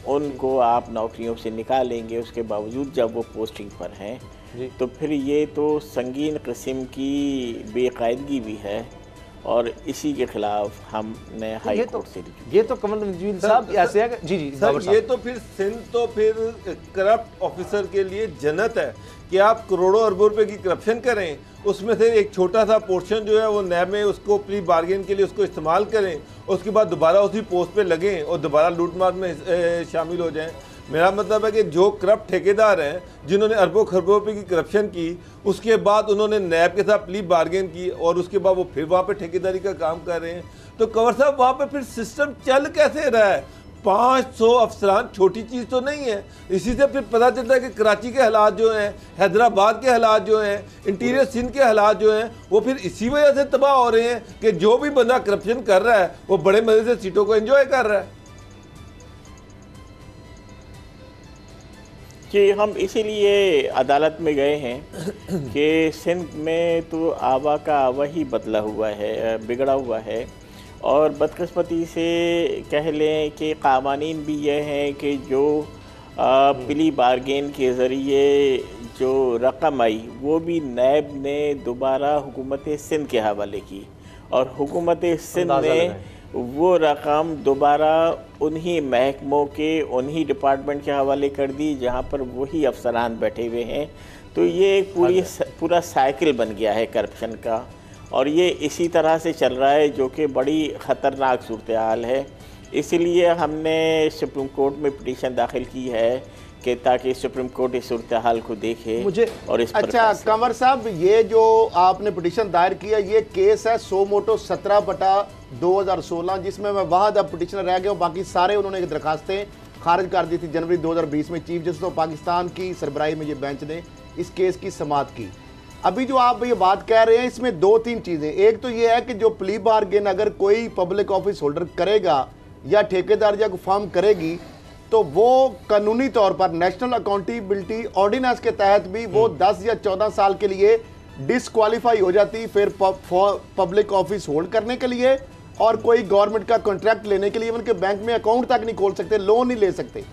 उनको आप नौकरियों से निकालेंगे, उसके बावजूद जब वो पोस्टिंग पर हैं, तो फिर ये तो संगीन किस्म की बेकायदगी भी है और इसी के खिलाफ हमने हाई कोर्ट से ये तो कमल नजीर साहब ऐसे है जी सर, ये तो फिर सिंध तो फिर करप्ट ऑफिसर के लिए जन्नत है कि आप करोड़ों अरबों रुपए की करप्शन करें, उसमें से एक छोटा सा पोर्शन जो है वो नैब में उसको प्ली बारगेन के लिए उसको इस्तेमाल करें, उसके बाद दोबारा उसी पोस्ट पे लगें और दोबारा लूटमार में शामिल हो जाएं। मेरा मतलब है कि जो करप्ट ठेकेदार हैं जिन्होंने अरबों खरबों रुपए की करप्शन की, उसके बाद उन्होंने नैब के साथ प्ली बारगेन की और उसके बाद वो फिर वहाँ पे ठेकेदारी का काम कर रहे हैं, तो कंवर साहब वहाँ पे फिर सिस्टम चल कैसे रहा है? 500 अफसरान छोटी चीज़ तो नहीं है। इसी से फिर पता चलता है कि कराची के हालात जो हैं, हैदराबाद के हालात जो हैं, इंटीरियर सिंध के हालात जो हैं, वो फिर इसी वजह से तबाह हो रहे हैं कि जो भी बंदा करप्शन कर रहा है वो बड़े मज़े से सीटों को एंजॉय कर रहा है। कि हम इसीलिए अदालत में गए हैं कि सिंध में तो आवा का आवा ही बदला हुआ है, बिगड़ा हुआ है, और बदकिस्मती से कह लें कि कावानीन भी ये हैं कि जो प्ली बारगेन के ज़रिए जो रकम आई वो भी नैब ने दोबारा हुकूमत सिंध के हवाले की, और हुकूमत सिंध ने वो रकम दोबारा उन्हीं महकमों के, उन्हीं डिपार्टमेंट के हवाले कर दी जहाँ पर वही अफसरान बैठे हुए हैं। तो ये एक पूरा साइकिल बन गया है करप्शन का, और ये इसी तरह से चल रहा है जो कि बड़ी ख़तरनाक सूरत हाल है। इसीलिए हमने सुप्रीम कोर्ट में पिटीशन दाखिल की है कि ताकि सुप्रीम कोर्ट इस सूरत हाल को देखे और इस पर। अच्छा कंवर साहब, ये जो आपने पिटीशन दायर किया, ये केस है सो मोटो 17/2016, जिसमें मैं वाहद अब पिटीशनर रह गया हूँ, बाकी सारे उन्होंने दरखास्तें खारिज कर दी थी जनवरी 2020 में। चीफ जस्टिस ऑफ पाकिस्तान की सरबराही में ये बेंच ने इस केस की समाअत की। अभी जो आप ये बात कह रहे हैं इसमें 2-3 चीज़ें, एक तो ये है कि जो प्ली बारगेन अगर कोई पब्लिक ऑफिस होल्डर करेगा या ठेकेदार या फर्म करेगी तो वो कानूनी तौर पर नेशनल अकाउंटेबिलिटी ऑर्डिनेंस के तहत भी वो 10 या 14 साल के लिए डिसक्वालीफाई हो जाती फिर पब्लिक ऑफिस होल्ड करने के लिए, और कोई गवर्नमेंट का कॉन्ट्रैक्ट लेने के लिए उनके बैंक में अकाउंट तक नहीं खोल सकते, लोन नहीं ले सकते।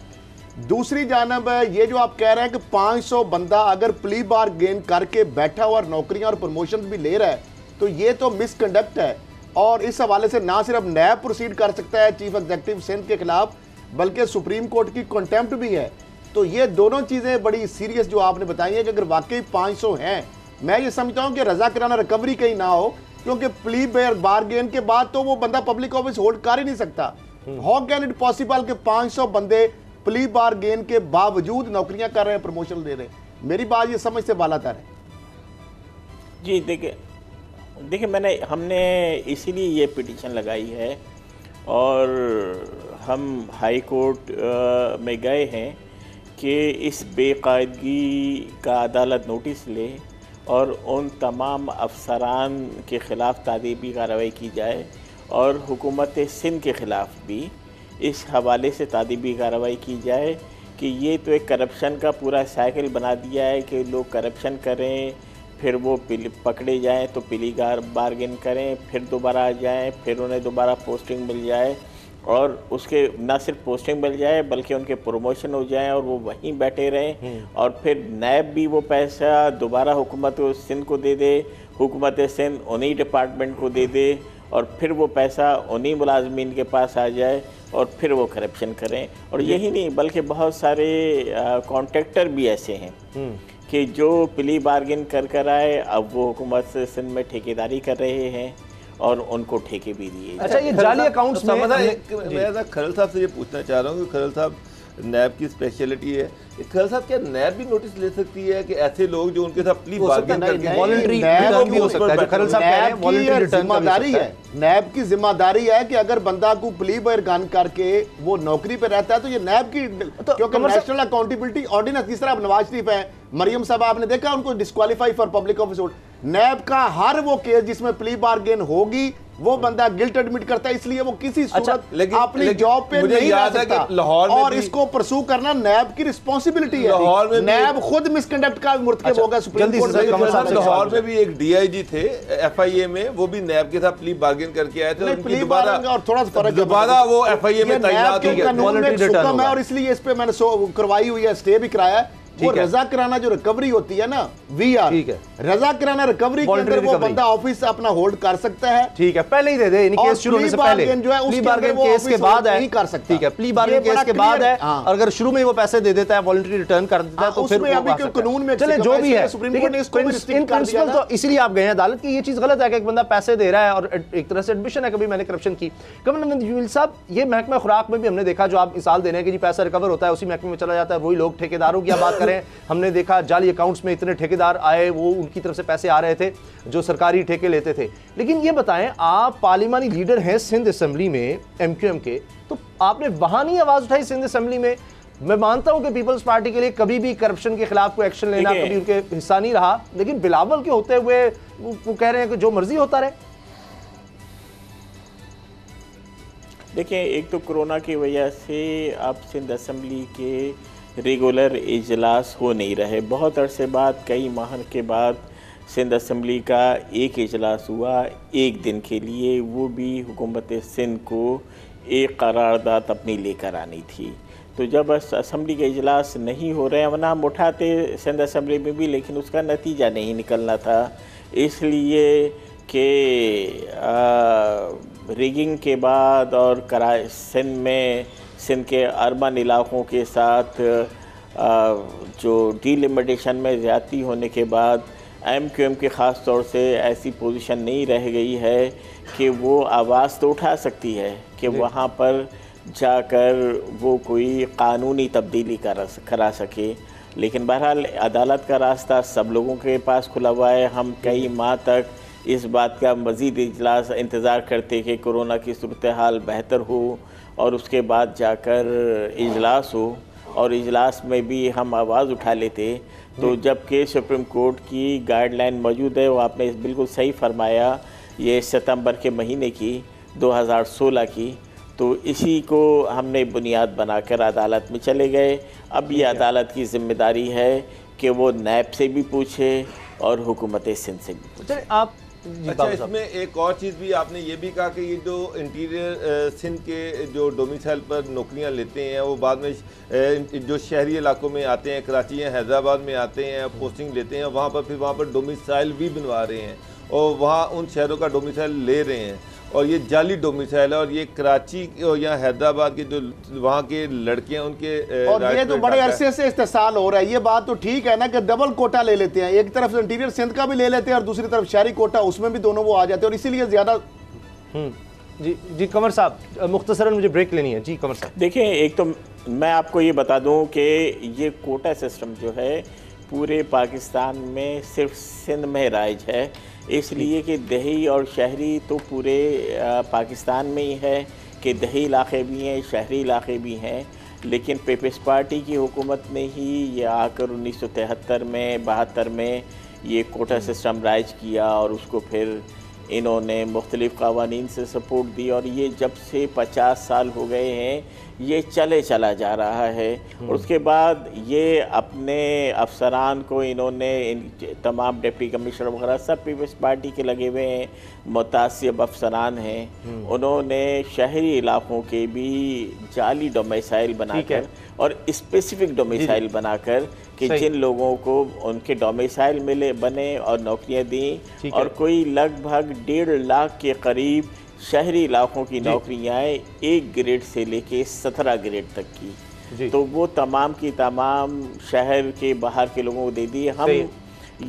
दूसरी जानब है ये जो आप कह रहे हैं कि 500 बंदा अगर प्ली बारगेन करके बैठा हुआ और नौकरियां और प्रमोशन भी ले रहा है, तो ये तो मिसकंडक्ट है, और इस हवाले से ना सिर्फ नैब प्रोसीड कर सकता है चीफ एग्जीक्यूटिव सिंध के खिलाफ, बल्कि सुप्रीम कोर्ट की कंटेम्प्ट भी है। तो ये दोनों चीज़ें बड़ी सीरियस जो आपने बताई है कि अगर वाकई 500 हैं, मैं ये समझता हूँ कि रजा कराना रिकवरी कहीं ना हो, क्योंकि प्ली बारगेन के बाद तो वो बंदा पब्लिक ऑफिस होल्ड कर ही नहीं सकता। हाउ कैन इट पॉसिबल कि 500 बंदे प्ली बारगेन के बावजूद नौकरियां कर रहे हैं, प्रमोशन दे रहे हैं? मेरी बात ये समझ से बालातर है। जी देखिए हमने इसीलिए ये पिटीशन लगाई है, और हम हाई कोर्ट में गए हैं कि इस बेकायदगी का अदालत नोटिस ले और उन तमाम अफसरान के ख़िलाफ़ तादीबी कार्रवाई की जाए, और हुकूमत सिंध के ख़िलाफ़ भी इस हवाले से तादीबी कार्रवाई की जाए कि ये तो एक करप्शन का पूरा साइकिल बना दिया है कि लोग करप्शन करें, फिर वो पकड़े जाएं तो पिली बार्गेन करें, फिर दोबारा आ जाएं, फिर उन्हें दोबारा पोस्टिंग मिल जाए, और उसके ना सिर्फ पोस्टिंग मिल जाए बल्कि उनके प्रमोशन हो जाए और वो वहीं बैठे रहें, और फिर नैब भी वो पैसा दोबारा हुकूमत सिंध को दे दे, हुकूमत सिंध उन्हीं डिपार्टमेंट को दे दे, और फिर वो पैसा उन्हीं मुलाजमीन के पास आ जाए और फिर वो करप्शन करें। और यही नहीं बल्कि बहुत सारे कॉन्ट्रैक्टर भी ऐसे हैं कि जो प्ली बार्गेन कर आए, अब वो हुकूमत सिंध में ठेकेदारी कर रहे हैं और उनको ठेके भी दिए। अच्छा, ये जाली अकाउंट्स में मैं खरल साहब से ये पूछना चाह रहा हूँ कि खरल साहब नैब की स्पेशलिटी है, खरल साहब क्या नैब भी नोटिस ले सकती है कि ऐसे लोग जो उनके साथ प्ली बार्गेन करके वॉलंटरी रिटर्न भी हो सकता है, जो खरल साहब कह रहे हैं वॉलंटरी रिटर्न जिम्मेदारी है, नैब की जिम्मेदारी है कि अगर बंदा को प्ली बार्गेन करके वो नौकरी पे रहता है तो ये नैब की, क्योंकि नेशनल अकाउंटेबिलिटी ऑर्डिनेंस जिस तरह नवाज शरीफ है, मरियम साहब आपने देखा उनको disqualify for public office hold, NAB का हर वो केस जिसमें प्ली बार्गेन होगी वो बंदा गिल्ट एडमिट करता है, इसलिए वो किसी सूरत अपनी जॉब पे नहीं रह सकता। लाहौर में और इसको परसू करना नैब की रिस्पांसिबिलिटी है। लाहौर में नैब खुद मिसकंडक्ट का मुर्तकब होगा सुप्रीम कोर्ट में। लाहौर में भी एक डीआईजी थे एफआईए में, वो भी नैब के साथ प्ली बार्गेन करके आए थे, प्ली बार्गेन और थोड़ा सा फर्क दोबारा वो एफआईए में तैनात हो गए और इसलिए इस पे मैंने करवाई हुई है, स्टे भी कराया। वो रजा कराना जो रिकवरी होती है ना, वीआर, ठीक है, रजा कराना रिकवरी के अंदर वो बंदा ऑफिस अपना होल्ड कर सकता है, ठीक है, पहले ही दे दे, केस शुरू होने से पहले जो है प्ली बार्गेन केस के बाद है, नहीं कर सकता, ठीक है, प्ली बार्गेन केस के बाद है, और अगर शुरू में वो पैसे दे देता है, वॉलंटरी रिटर्न कर देता है, तो फिर उसमें अभी कानून में चले जो भी है, सुप्रीम कोर्ट ने इसको इन प्रिंसिपल तो इसलिए आप गए हैं अदालत की, ये चीज गलत है कि एक बंदा पैसे दे रहा है और एक तरह से एडमिशन है कभी मैंने करप्शन की। कमल साहब, ये महकमा खुराक में भी हमने देखा, जो आप मिसाल दे रहे हैं कि जी पैसा रिकवर होता है उसी महकमे में चला जाता है, वही लोग ठेकेदारों की बात करें, हमने देखा जाली अकाउंट्स में इतने ठेकेदार आए, वो उनकी तरफ से पैसे आ रहे थे जो सरकारी ठेके लेते थे। लेकिन ये बताएं, आप पार्लिमानी लीडर हैं सिंध असेंबली में एमक्यूएम के, तो आपने वहां नहीं आवाज उठाई सिंध असेंबली में? मैं मानता हूं कि पीपल्स पार्टी के लिए कभी भी करप्शन के खिलाफ कोई एक्शन लेना कभी उनके हिस्सा नहीं रहा, लेकिन बिलावल के होते हुए वो कह रहे हैं कि जो मर्जी होता रहे। देखिए, एक तो कोरोना की वजह से अब सिंध असेंबली के रेगुलर इजलास हो नहीं रहे। बहुत अरसे बाद, कई माह के बाद सिंध असेंबली का एक इजलास हुआ एक दिन के लिए, वो भी हुकूमत सिंध को एक करारदाद अपनी लेकर आनी थी। तो जब असेंबली के इजलास नहीं हो रहे, वरना हम उठाते सिंध असेंबली में भी, लेकिन उसका नतीजा नहीं निकलना था, इसलिए कि रिगिंग के बाद और सिंध में सिंध के अर्बन इलाकों के साथ जो डीलिमिटेशन में ज़्यादती होने के बाद एमक्यूएम के ख़ास तौर से ऐसी पोजीशन नहीं रह गई है कि वो आवाज़ तो उठा सकती है कि वहाँ पर जाकर वो कोई कानूनी तब्दीली करा सके। लेकिन बहरहाल अदालत का रास्ता सब लोगों के पास खुला हुआ है। हम कई माह तक इस बात का मज़ीद इजलास इंतज़ार करते कि कोरोना की सूरत हाल बेहतर हो और उसके बाद जाकर इजलास हो, और इजलास में भी हम आवाज़ उठा लेते। तो जबकि सुप्रीम कोर्ट की गाइडलाइन मौजूद है, वो आपने बिल्कुल सही फरमाया, ये सितंबर के महीने की 2016 की, तो इसी को हमने बुनियाद बनाकर अदालत में चले गए। अब ये अदालत की ज़िम्मेदारी है कि वो नैब से भी पूछे और हुकूमत सिंध से भी पूछे। आप अच्छा, इसमें एक और चीज़ भी आपने ये भी कहा कि ये जो इंटीरियर सिंध के जो डोमिसाइल पर नौकरियां लेते हैं, वो बाद में जो शहरी इलाकों में आते हैं, कराची या हैदराबाद में आते हैं, पोस्टिंग लेते हैं, वहाँ पर फिर वहाँ पर डोमिसाइल भी बनवा रहे हैं और वहाँ उन शहरों का डोमिसाइल ले रहे हैं, और ये जाली डोमिसाइल है, और ये कराची या हैदराबाद के जो वहाँ के लड़के हैं उनके, और ये तो बड़े अरसे से इस्तेसाल हो रहा है। ये बात तो ठीक है ना कि डबल कोटा ले लेते हैं, एक तरफ इंटीरियर सिंध का भी ले लेते हैं और दूसरी तरफ शहरी कोटा, उसमें भी दोनों वो आ जाते हैं, और इसीलिए ज़्यादा। जी कमर साहब, मुख्तसरन मुझे ब्रेक लेनी है। जी कमर साहब, देखिए, एक तो मैं आपको ये बता दूँ कि ये कोटा सिस्टम जो है पूरे पाकिस्तान में सिर्फ सिंध में राइज है, इसलिए कि दही और शहरी तो पूरे पाकिस्तान में ही है कि दही इलाके भी हैं, शहरी इलाके भी हैं। लेकिन पीपल्स पार्टी की हुकूमत ने ही ये आकर 1973 में 72 में ये कोटा सिस्टम राइज किया, और उसको फिर इन्होंने मुख्तलिफ़ क़वानीन से सपोर्ट दी, और ये जब से 50 साल हो गए हैं ये चले चला जा रहा है। और उसके बाद ये अपने अफसरान को इन्होंने तमाम डिप्टी कमिश्नर वगैरह सब पीपल्स पार्टी के लगे हुए हैं, मुतासिब अफसरान हैं, उन्होंने शहरी इलाकों के भी जाली डोमिसाइल बनाकर और स्पेसिफिक डोमिसाइल बनाकर कि जिन लोगों को उनके डोमिसाइल मिले बने और नौकरियां दी, और कोई लगभग 1.5 लाख के करीब शहरी इलाकों की नौकरियां 1 ग्रेड से लेके 17 ग्रेड तक की, तो वो तमाम की तमाम शहर के बाहर के लोगों को दे दी। हम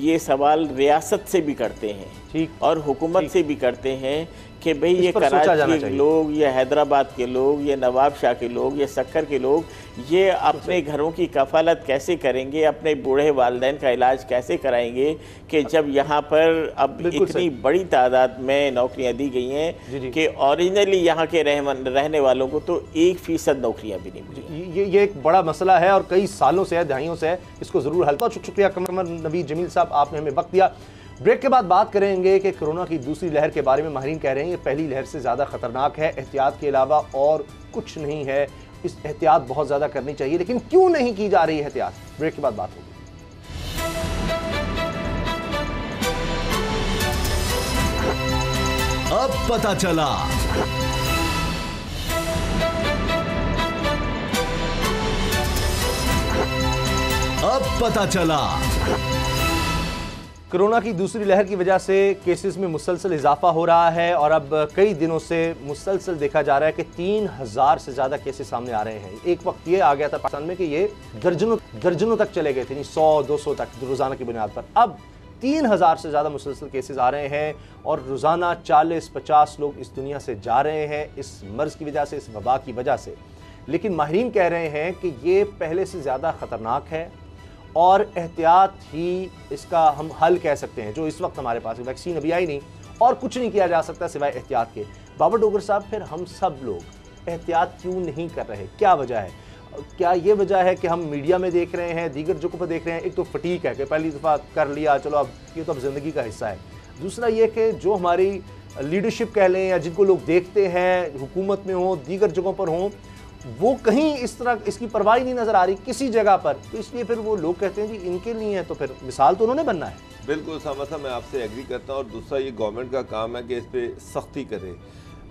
ये सवाल रियासत से भी करते हैं और हुकूमत से भी करते हैं कि भाई ये कराची के लोग या हैदराबाद के लोग या नवाब शाह के लोग या सक्कर के लोग ये अपने घरों की कफालत कैसे करेंगे, अपने बूढ़े वालिदैन का इलाज कैसे कराएंगे कि जब यहाँ पर अब इतनी बड़ी तादाद में नौकरियाँ दी गई हैं कि ओरिजिनली यहाँ के रहने वालों को तो 1% नौकरियाँ भी नहीं मिली। ये एक बड़ा मसला है और कई सालों से है, दहाइयों से है, इसको ज़रूर हल। बहुत शुक्रिया कमर नबी जमील साहब, आपने हमें वक्त दिया। ब्रेक के बाद बात करेंगे कि कोरोना की दूसरी लहर के बारे में। माहिरीन कह रहे हैं ये पहली लहर से ज़्यादा खतरनाक है, एहतियात के अलावा और कुछ नहीं है। इस एहतियात बहुत ज़्यादा करनी चाहिए, लेकिन क्यों नहीं की जा रही है एहतियात? ब्रेक के बाद बात होगी। अब पता चला। अब पता चला। कोरोना की दूसरी लहर की वजह से केसेस में मुसलसल इजाफा हो रहा है और अब कई दिनों से मुसलसल देखा जा रहा है कि 3000 से ज़्यादा केसेस सामने आ रहे हैं। एक वक्त ये आ गया था पाकिस्तान में कि ये दर्जनों तक चले गए थे, नहीं 100-200 तक रोज़ाना की बुनियाद पर। अब 3000 से ज़्यादा मुसलसल केसेस आ रहे हैं और रोज़ाना 40-50 लोग इस दुनिया से जा रहे हैं इस मर्ज़ की वजह से, इस वबा की वजह से। लेकिन माहिरीन कह रहे हैं कि ये पहले से ज़्यादा ख़तरनाक है और एहतियात ही इसका हम हल कह सकते हैं। जो इस वक्त हमारे पास वैक्सीन अभी आई नहीं और कुछ नहीं किया जा सकता सिवाय एहतियात के। बाबर डोगर साहब, फिर हम सब लोग एहतियात क्यों नहीं कर रहे? क्या वजह है? क्या ये वजह है कि हम मीडिया में देख रहे हैं, दीगर जगहों पर देख रहे हैं? एक तो फटीक है कि पहली दफ़ा कर लिया, चलो अब ये तो अब ज़िंदगी का हिस्सा है। दूसरा ये कि जो हमारी लीडरशिप कह लें या जिनको लोग देखते हैं, हुकूमत में हों, दीगर जगहों पर हों, वो कहीं इस तरह इसकी परवाह नहीं नज़र आ रही किसी जगह पर। तो इसलिए फिर वो लोग कहते हैं जी इनके लिए है, तो फिर मिसाल तो उन्होंने बनना है। बिल्कुल सामा साहब, मैं आपसे एग्री करता हूँ। और दूसरा ये गवर्नमेंट का काम है कि इस पर सख्ती करे।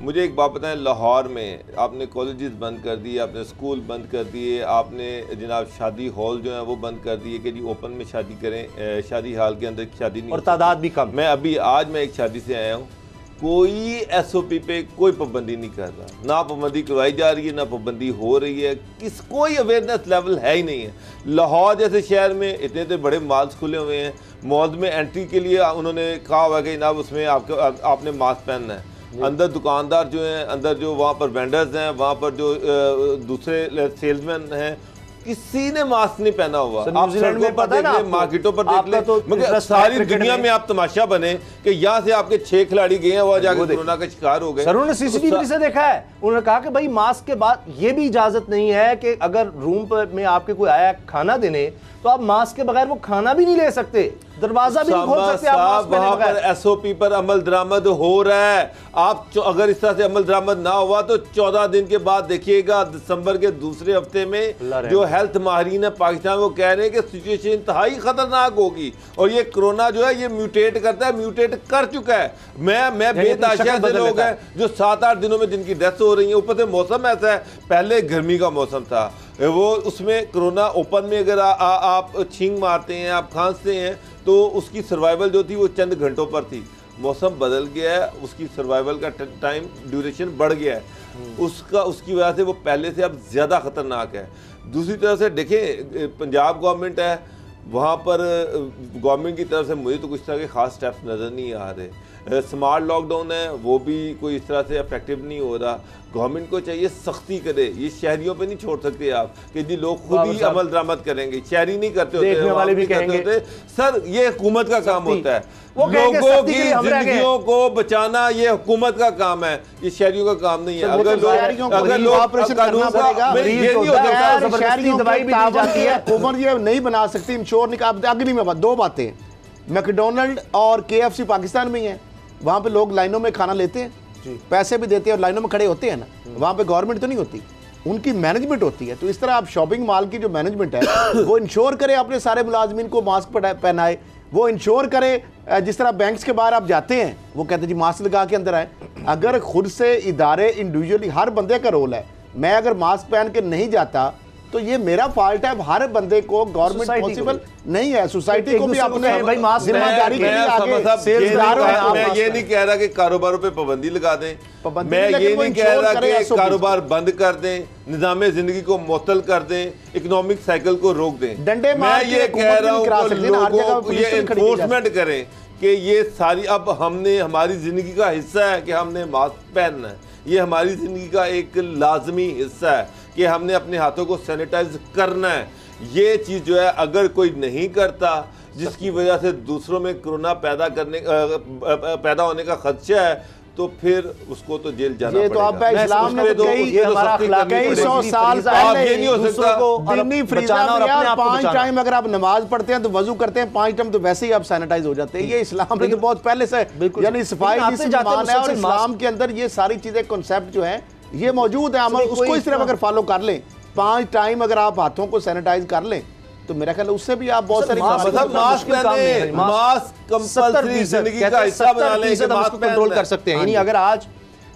मुझे एक बात बताएं, लाहौर में आपने कॉलेजेस बंद कर दिए, आपने स्कूल बंद कर दिए, आपने जनाब शादी हॉल जो है वो बंद कर दिए कि जी ओपन में शादी करें, शादी हॉल के अंदर शादी नहीं, और तादाद भी कम। मैं आज मैं एक शादी से आया हूँ, कोई SOP पे कोई पाबंदी नहीं कर रहा, ना पाबंदी करवाई जा रही है ना पाबंदी हो रही है, कोई अवेयरनेस लेवल है ही नहीं है। लाहौर जैसे शहर में इतने इतने बड़े मॉल्स खुले हुए हैं, मॉल में एंट्री के लिए उन्होंने कहा हुआ कि जनाब उसमें आपने मास्क पहनना है। अंदर दुकानदार जो हैं, अंदर जो वहाँ पर वेंडर्स हैं, वहाँ पर जो दूसरे सेल्समैन हैं, किसी ने मास्क नहीं पहना हुआ। आप सड़कों पर देख लें, मार्केटों पर देख लें, मगर सारी दुनिया में आप तमाशा बने कि यहाँ से आपके 6 खिलाड़ी गए हैं, वो जाकर कोरोना का शिकार हो गए। सर उन्होंने CCTV से देखा है, उन्होंने कहा कि भाई मास्क के बाद ये भी इजाजत नहीं है कि अगर रूम पर में आपके कोई आया खाना देने तो आप मास्क के बगैर वो खाना भी नहीं ले सकते, दरवाजा भी नहीं खोल सकते आप मास्क पहने बगैर। SOP पर अमल दरामद हो रहा है। आप अगर इस तरह से अमल दरामद ना हुआ तो 14 दिन के बाद देखिएगा, दिसंबर के दूसरे हफ्ते में जो हेल्थ माहिरीन है पाकिस्तान वो कह रहे हैं कि सिचुएशन इंतहाई खतरनाक होगी और ये कोरोना जो है ये म्यूटेट करता है, म्यूटेट कर चुका है। मैं बेताशा से लोग हैं जो 7-8 दिनों में जिनकी डेथ हो रही है। ऊपर से मौसम ऐसा है, पहले गर्मी का मौसम था, वो उसमें कोरोना ओपन में अगर आप छींक मारते हैं, आप खांसते हैं तो उसकी सर्वाइवल जो थी वो चंद घंटों पर थी। मौसम बदल गया है, उसकी सर्वाइवल का टाइम ड्यूरेशन बढ़ गया है, उसकी वजह से वो पहले से अब ज़्यादा ख़तरनाक है। दूसरी तरफ से देखें, पंजाब गवर्नमेंट है, वहाँ पर गवर्नमेंट की तरफ से मुझे तो कुछ तरह के ख़ास स्टेप्स नज़र नहीं आ रहे। स्मार्ट लॉकडाउन है, वो भी कोई इस तरह से इफेक्टिव नहीं हो रहा। गवर्नमेंट को चाहिए सख्ती करे, ये शहरियों पे नहीं छोड़ सकते आप कि जी लोग खुद ही अमल दरामद करेंगे। शहरी नहीं करते होते, वाले भी करते होते। सर ये हुकूमत का काम होता है, लोगों की जिंदगियों को बचाना ये हुकूमत का काम है, ये शहरियों का काम नहीं है। अगर लोग ऑपरेशन करना पड़ेगा, दवाई भी दी जाती है, हुकूमत ये नहीं बना सकती, इंश्योर नहीं। अगली में 2 बातें, मैकडोनल्ड और KFC पाकिस्तान में ही है, वहाँ पे लोग लाइनों में खाना लेते हैं, पैसे भी देते हैं और लाइनों में खड़े होते हैं ना, वहाँ पे गवर्नमेंट तो नहीं होती। उनकी मैनेजमेंट होती है। तो इस तरह आप शॉपिंग मॉल की जो मैनेजमेंट है वो इंश्योर करे अपने सारे मुलाजमीन को मास्क पहनाए, वो इंश्योर करे। जिस तरह बैंक्स के बाहर आप जाते हैं वो कहते हैं जी मास्क लगा के अंदर आए। अगर खुद से इदारे इंडिविजुअली, हर बंदे का रोल है, मैं अगर मास्क पहन के नहीं जाता तो ये मेरा फॉल्ट है। हर बंदे को गवर्नमेंट पॉसिबल नहीं है, सोसाइटी को भी अपने भाई मास्क जिम्मेदारी के लिए आगे मैं ये नहीं कह रहा कि कारोबारों पे पाबंदी लगा दें, मैं ये नहीं कह रहा कि कारोबार बंद कर दें, निजाम जिंदगी को मुअत्तल कर दें, इकोनॉमिक साइकिल को रोक दें। डंडे मैं ये कह रहा हूँ लोगों को ये एनफोर्समेंट करें कि ये सारी अब हमने हमारी जिंदगी का हिस्सा है कि हमने मास्क पहनना है, ये हमारी जिंदगी का एक लाजमी हिस्सा है कि हमने अपने हाथों को सैनिटाइज करना है। ये चीज़ जो है अगर कोई नहीं करता, जिसकी वजह से दूसरों में कोरोना पैदा होने का खदशा है, तो फिर उसको तो जेल जाना पड़ेगा। तो अब इस्लाम ने तो कई सौ साल पहले नहीं हो सकता दिनी फ्रीजा में यार 5 टाइम अगर आप नमाज पढ़ते हैं तो वजू करते हैं 5 टाइम, तो वैसे ही आप सैनिटाइज हो जाते हैं। ये इस्लाम ने तो बहुत पहले से, यानी सफाई मान है, और इस्लाम के अंदर ये सारी चीजें कॉन्सेप्ट जो है ये मौजूद है। अमल उसको इस तरह अगर फॉलो कर लें, 5 टाइम अगर आप हाथों को सैनिटाइज कर लें तो मेरा ख्याल उससे भी आप बहुत सारी मास्क कंपल्सरी जिंदगी का हिस्सा बना लें, कंट्रोल कर सकते हैं। यानी अगर आज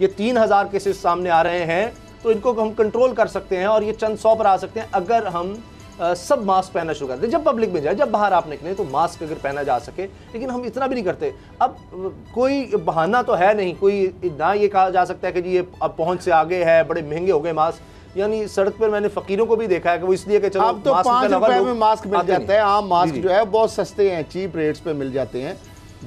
ये 3000 केसेस सामने आ रहे हैं तो इनको हम कंट्रोल कर सकते हैं और ये चंद 100 पर आ सकते हैं अगर हम सब मास्क पहनना शुरू कर दें। जब पब्लिक में जाए, जब बाहर आप निकले तो मास्क अगर पहना जा सके, लेकिन हम इतना भी नहीं करते। अब कोई बहाना तो है नहीं, कोई ना ये कहा जा सकता है कि जी ये अब पहुंच से आगे है, बड़े महंगे हो गए मास्क। यानी सड़क पर मैंने फकीरों को भी देखा है कि वो इसलिए कि चलो अब तो 5 रुपए में मास्क मिल जाता है। आम मास्क जो है बहुत सस्ते हैं, चीप रेट्स पे मिल जाते हैं।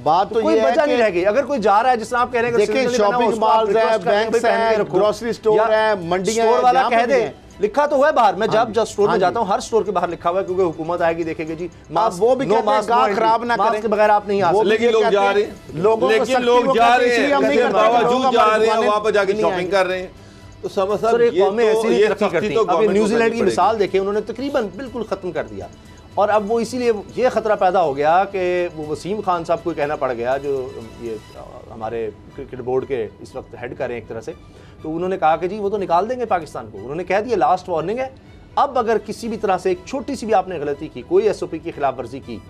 बात तो ये है कि नहीं रह गई। अगर कोई जा रहा है, जिस तरह आप कह रहे हैं, देखिए शॉपिंग मॉल्स है, बैंक्स है, ग्रोसरी स्टोर है, मंडियां हैं, वाला कह दे लिखा तो है बाहर। मैं जब स्टोर में जाता हूं हर स्टोर के बाहर लिखा हुआ है, क्योंकि हुकूमत आएगी देखेगी जी मास्क, वो भी कहते हैं गाह खराब ना करें, मास्क के बगैर आप नहीं आ सकते। लेकिन लोग जा रहे हैं, लेकिन लोग जा रहे हैं, बावजूद जा रहे हैं, वहां पर जाके शॉपिंग कर रहे हैं। तो समझ सर ये तरक्की करती है। अब न्यूजीलैंड की मिसाल देखें, उन्होंने तकरीबन बिल्कुल खत्म कर दिया, और अब वो इसीलिए ये खतरा पैदा हो गया कि वो वसीम खान साहब को कहना पड़ गया, जो ये हमारे क्रिकेट बोर्ड के इस वक्त हेड करें एक तरह से। तो उन्होंने कहा कि जी वो तो निकाल देंगे पाकिस्तान को। उन्होंने कह दिया लास्ट वार्निंग है, अब अगर किसी भी तरह से एक छोटी सी भी आपने गलती की, कोई SOP की खिलाफ वर्जी की,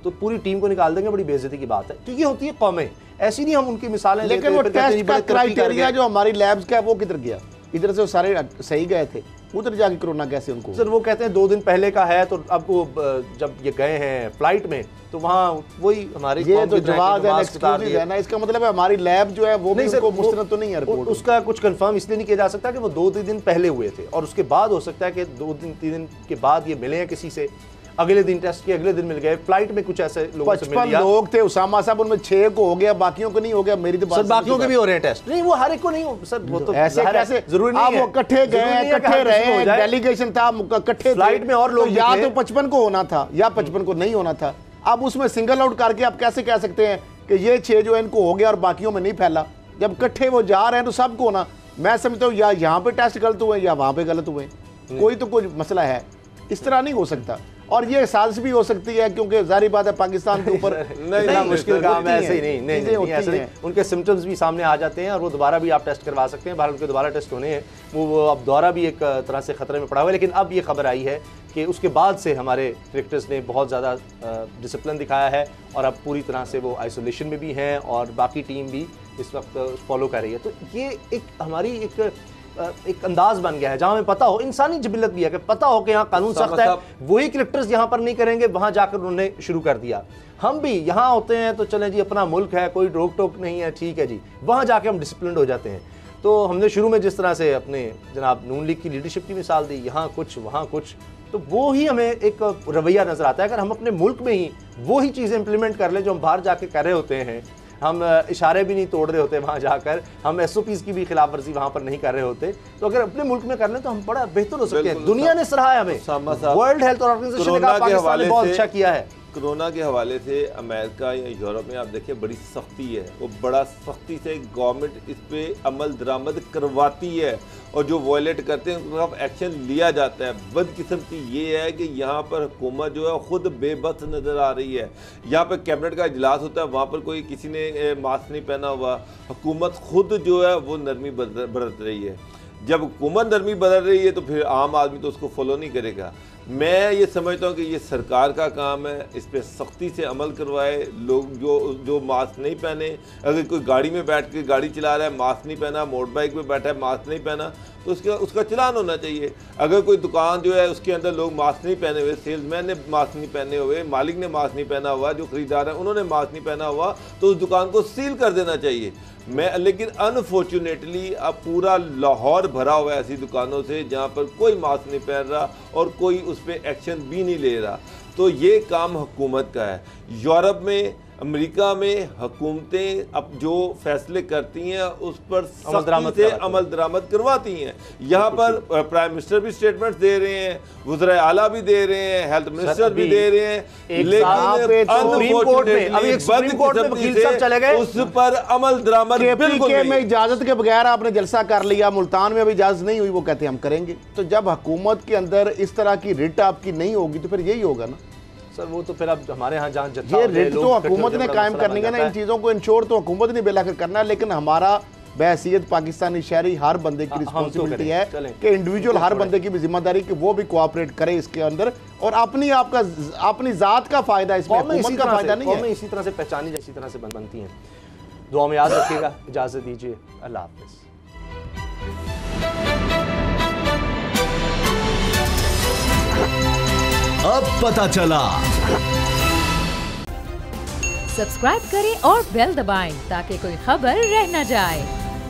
तो पूरी टीम को निकाल देंगे। बड़ी बेइज्जती की बात है, क्योंकि होती है कौमें ऐसी नहीं, हम उनकी मिसालें। लेकिन वो टेस्ट का क्राइटेरिया जो हमारी लैब्स का है वो किधर गया? इधर से वो सारे सही गए थे, उधर जाके कोरोना कैसे उनको? सर वो कहते हैं 2 दिन पहले का है, तो अब वो जब ये गए हैं फ्लाइट में तो वहाँ वही हमारी ये तो जवाब है ना, इसका मतलब है हमारी लैब जो है वो भी उनको मुस्तरद तो नहीं है रिपोर्ट। उसका कुछ कंफर्म इसलिए नहीं किया जा सकता कि वो 2 दिन पहले हुए थे, और उसके बाद हो सकता है कि 2-3 दिन के बाद ये मिले हैं किसी से, अगले दिन टेस्ट किए, अगले दिन मिल गए। फ्लाइट में कुछ ऐसे लोगों से मिल लिया। 55 लोग थे उसामा साहब, उनमें 6 को हो गया, बाकियों को नहीं हो गया। मेरी तो बात, बाकियों के भी हो रहे हैं टेस्ट। नहीं वो हर एक को नहीं हो सर, वो तो ऐसे कैसे जरूरी नहीं है। वो इकट्ठे गए, इकट्ठे रहे, डेलीगेशन था, इकट्ठे फ्लाइट में और लोग, या तो 55 को होना था या 55 को नहीं होना था। अब उसमें सिंगल आउट करके आप कैसे कह सकते हैं कि ये 6 जो इनको हो गया और बाकियों में नहीं फैला? जब इकट्ठे वो जा रहे हैं तो सबको होना। मैं समझता हूँ या यहाँ पे टेस्ट गलत हुए या वहाँ पे गलत हुए, कोई तो कोई मसला है। इस तरह नहीं हो सकता। और ये साजिश भी हो सकती है, क्योंकि जाहिर बात है पाकिस्तान के ऊपर नहीं मुश्किल काम है। ऐसे ही नहीं ऐसे नहीं, उनके सिम्टम्स भी सामने आ जाते हैं और वो दोबारा भी आप टेस्ट करवा सकते हैं। बाहर उनके दोबारा टेस्ट होने हैं, वो अब दोबारा भी एक तरह से खतरे में पड़ा हुआ है। लेकिन अब ये खबर आई है कि उसके बाद से हमारे क्रिकेटर्स ने बहुत ज़्यादा डिसिप्लिन दिखाया है, और अब पूरी तरह से वो आइसोलेशन में भी हैं, और बाकी टीम भी इस वक्त फॉलो कर रही है। तो ये एक हमारी एक अंदाज बन गया है, जहां हमें पता हो, इंसानी जिबिलत भी है कि पता हो कि यहाँ कानून सख्त है, वही क्रिकेटर्स यहाँ पर नहीं करेंगे, वहां जाकर उन्होंने शुरू कर दिया। हम भी यहाँ होते हैं तो चलें जी अपना मुल्क है, कोई रोक टोक नहीं है, ठीक है जी, वहाँ जाके हम डिसिप्लिन हो जाते हैं। तो हमने शुरू में जिस तरह से अपने जनाब नून लीग की लीडरशिप की मिसाल दी, यहाँ कुछ वहाँ कुछ, तो वो ही हमें एक रवैया नज़र आता है। अगर हम अपने मुल्क में ही वो ही चीज़ें इंप्लीमेंट कर लें जो हम बाहर जाके कर रहे होते हैं, हम इशारे भी नहीं तोड़ रहे होते वहाँ जाकर, हम SOPs की भी खिलाफ वर्जी वहाँ पर नहीं कर रहे होते, तो अगर अपने मुल्क में कर लें तो हम बड़ा बेहतर हो सकते हैं। दुनिया ने सराहा है हमें, वर्ल्ड हेल्थ ऑर्गेनाइजेशन ने कहा पाकिस्तान ने बहुत अच्छा किया है। कोरोना के हवाले से अमेरिका या यूरोप में आप देखिए बड़ी सख्ती है, वो बड़ा सख्ती से गवर्नमेंट इस पे अमल दरामद करवाती है, और जो वायलेट करते हैं उनके खिलाफ एक्शन लिया जाता है। बदकिस्मती ये है कि यहाँ पर हुकूमत जो है ख़ुद बेबस नज़र आ रही है। यहाँ पर कैबिनेट का इजलास होता है, वहाँ पर कोई किसी ने मास्क नहीं पहना हुआ, हुकूमत खुद जो है वो नरमी बरत रही है। जब हुकूमत नरमी बदल रही है तो फिर आम आदमी तो उसको फॉलो नहीं करेगा। मैं ये समझता हूँ कि ये सरकार का काम है, इस पर सख्ती से अमल करवाए। लोग जो मास्क नहीं पहने, अगर कोई गाड़ी में बैठ के गाड़ी चला रहा है मास्क नहीं पहना, मोटर बाइक पे बैठा है मास्क नहीं पहना, तो उसका चलान होना चाहिए। अगर कोई दुकान जो है उसके अंदर लोग मास्क नहीं पहने हुए, सेल्समैन ने मास्क नहीं पहने हुए, मालिक ने मास्क नहीं पहना हुआ, जो खरीदार है उन्होंने मास्क नहीं पहना हुआ, तो उस दुकान को सील कर देना चाहिए। लेकिन अनफॉर्चुनेटली अब पूरा लाहौर भरा हुआ है ऐसी दुकानों से जहाँ पर कोई मास्क नहीं पहन रहा और कोई उस पर एक्शन भी नहीं ले रहा। तो ये काम हुकूमत का है। यूरोप में, अमेरिका में हुकूमतें अब जो फैसले करती हैं उस पर सख्ती से अमल दरामद करवाती हैं। यहाँ पर प्राइम मिनिस्टर भी स्टेटमेंट दे रहे हैं, वज़ीर आला भी दे रहे हैं, हेल्थ मिनिस्टर भी दे रहे हैं, लेकिन उस पर अमल दरामद बिल्कुल नहीं। में इजाजत के बगैर आपने जलसा कर लिया, मुल्तान में अभी इजाजत नहीं हुई, वो कहते हैं हम करेंगे। तो जब हुकूमत के अंदर इस तरह की रिट आपकी नहीं होगी तो फिर यही होगा ना सर। वो तो फिर अब हमारे यहाँ जहाँ ये रिट तो हुकूमत ने कायम करनी है ना, इन चीज़ों को इंश्योर तो हुकूमत ने बेलाखिर करना है। लेकिन हमारा बहैसियत पाकिस्तानी शहरी हर बंदे की रिस्पॉन्सिबिलिटी है कि इंडिविजुअल हर बंदे की भी जिम्मेदारी कि वो भी कोऑपरेट करे इसके अंदर, और अपनी ज़ात का फ़ायदा इसमें, हुकूमत का फ़ायदा नहीं है। इसी तरह से पहचानी इसी तरह से बनती हैं। दुआ में याद रखिएगा, इजाज़त दीजिए, अल्लाह हाफ़िज़। अब पता चला। सब्सक्राइब करें और बेल दबाएं ताकि कोई खबर रह न जाए।